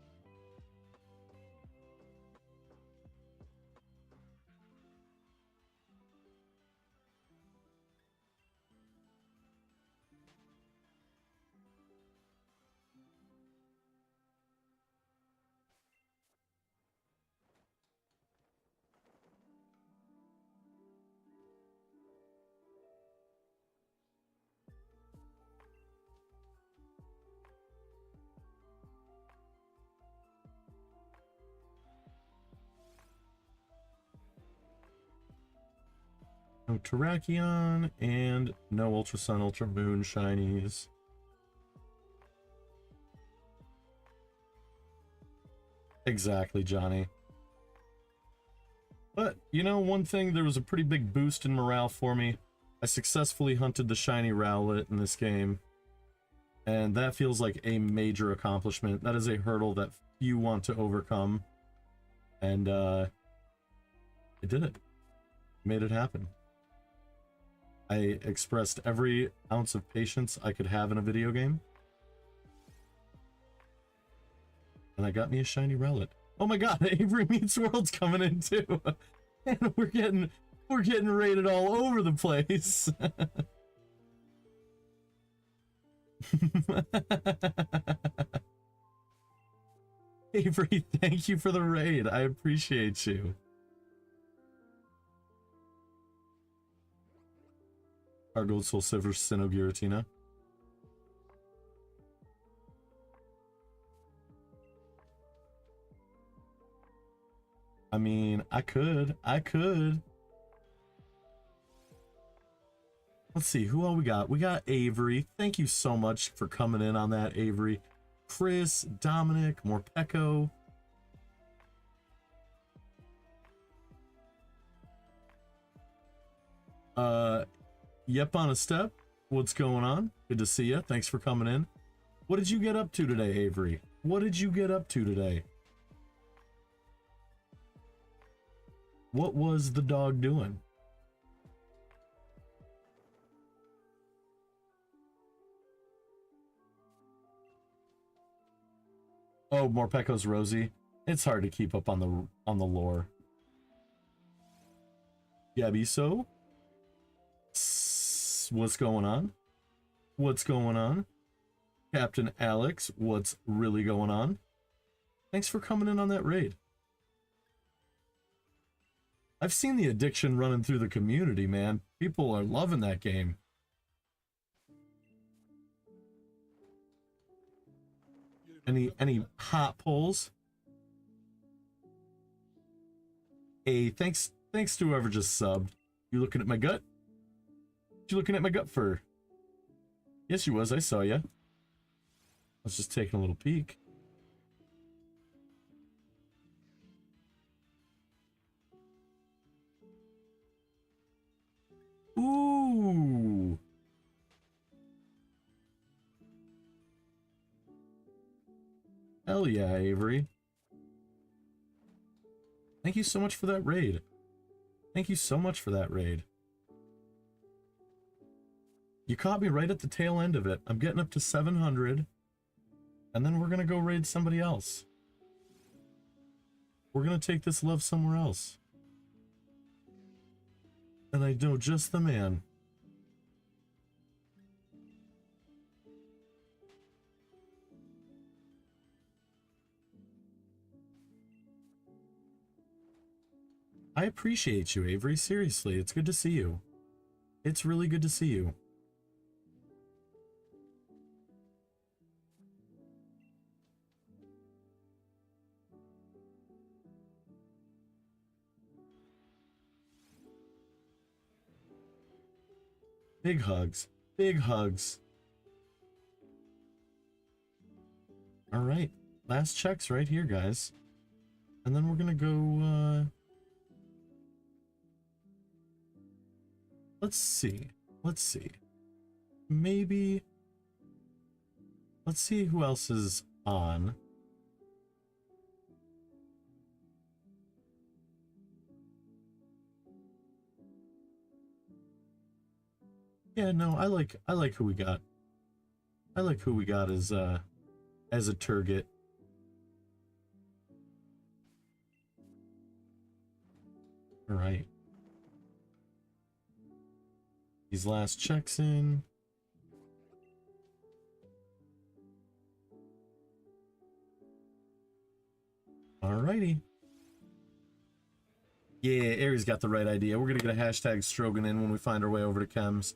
No Terrakion and no Ultra Sun, Ultra Moon shinies. Exactly, Johnny. But, you know, one thing, there was a pretty big boost in morale for me. I successfully hunted the shiny Rowlet in this game. And that feels like a major accomplishment. That is a hurdle that few want to overcome. And, I did it. Made it happen. I expressed every ounce of patience I could have in a video game. And I got me a shiny Rowlet. Oh my god, Avery Meets World's coming in too. And we're getting rated all over the place. Avery, thank you for the raid. I appreciate you. Our gold soul silver Sinnoh Giratina. I mean, I could. Let's see, who all we got? We got Avery. Thank you so much for coming in on that, Avery. Chris, Dominic, Morpeko. Yep on a step. What's going on? Good to see you. Thanks for coming in. What did you get up to today, Avery? What did you get up to today? What was the dog doing? Oh, Morpeko's Rosie. It's hard to keep up on the lore. Gabiso. What's going on? What's going on? Captain Alex, what's really going on? Thanks for coming in on that raid. I've seen the addiction running through the community, man. People are loving that game. Any hot polls? Hey, thanks to whoever just subbed. You looking at my gut? What you looking at my gut for? Yes, you was. I saw you. I was just taking a little peek. Ooh. Hell yeah, Avery. Thank you so much for that raid. Thank you so much for that raid. You caught me right at the tail end of it. I'm getting up to 700. And then we're going to go raid somebody else. We're going to take this love somewhere else. And I know just the man. I appreciate you, Avery. Seriously, it's good to see you. It's really good to see you. Big hugs. Big hugs. All right. Last checks right here, guys. And then we're going to go... Let's see. Let's see. Maybe... Let's see who else is on. Yeah, no, I like who we got. I like who we got as a target. All right. These last checks in. Alrighty. Yeah, Aries got the right idea. We're gonna get a hashtag Strogan in when we find our way over to Chems.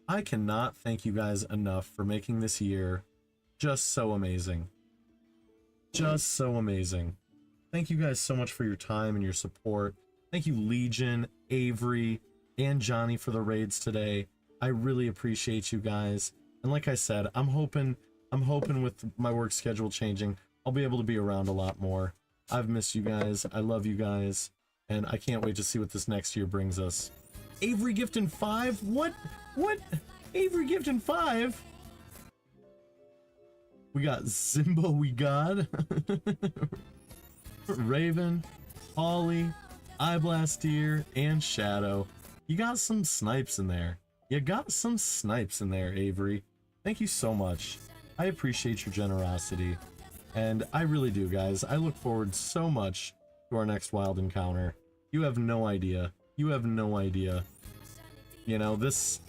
I cannot thank you guys enough for making this year just so amazing. Just so amazing. Thank you guys so much for your time and your support. Thank you, Legion, Avery, and Johnny for the raids today. I really appreciate you guys. And like I said, I'm hoping with my work schedule changing, I'll be able to be around a lot more. I've missed you guys. I love you guys. And I can't wait to see what this next year brings us. Avery gifting 5? What? Avery gifting 5? We got Zimbo, we got Raven, Ollie, Eyeblasteer, and Shadow. You got some snipes in there. You got some snipes in there, Avery. Thank you so much. I appreciate your generosity. And I really do, guys. I look forward so much to our next wild encounter. You have no idea. You have no idea. You know, this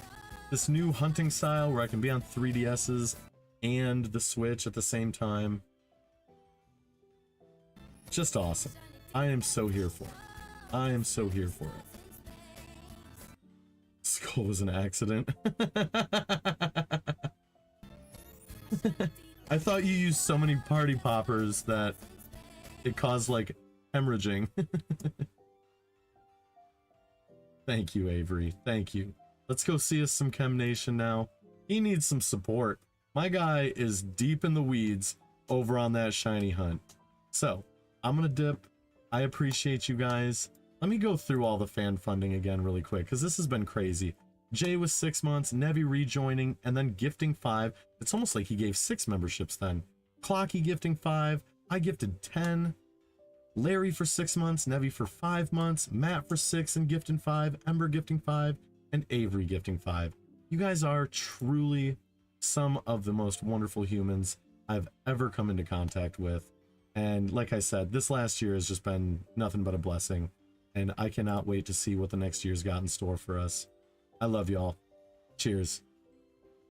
new hunting style where I can be on 3DSs, and the Switch at the same time. Just awesome. I am so here for it. I am so here for it. Skull was an accident. I thought you used so many party poppers that it caused, like, hemorrhaging. Thank you, Avery. Thank you. Let's go see us some Chem Nation now. He needs some support. My guy is deep in the weeds over on that shiny hunt. So, I'm gonna dip. I appreciate you guys. Let me go through all the fan funding again really quick, because this has been crazy. Jay was 6 months, Nevi rejoining, and then gifting 5. It's almost like he gave 6 memberships then. Clocky gifting 5. I gifted 10. Larry for 6 months, Nevi for 5 months, Matt for 6 and gifting 5, Ember gifting 5, and Avery gifting 5. You guys are truly some of the most wonderful humans I've ever come into contact with. And like I said, this last year has just been nothing but a blessing. And I cannot wait to see what the next year's got in store for us. I love y'all. Cheers.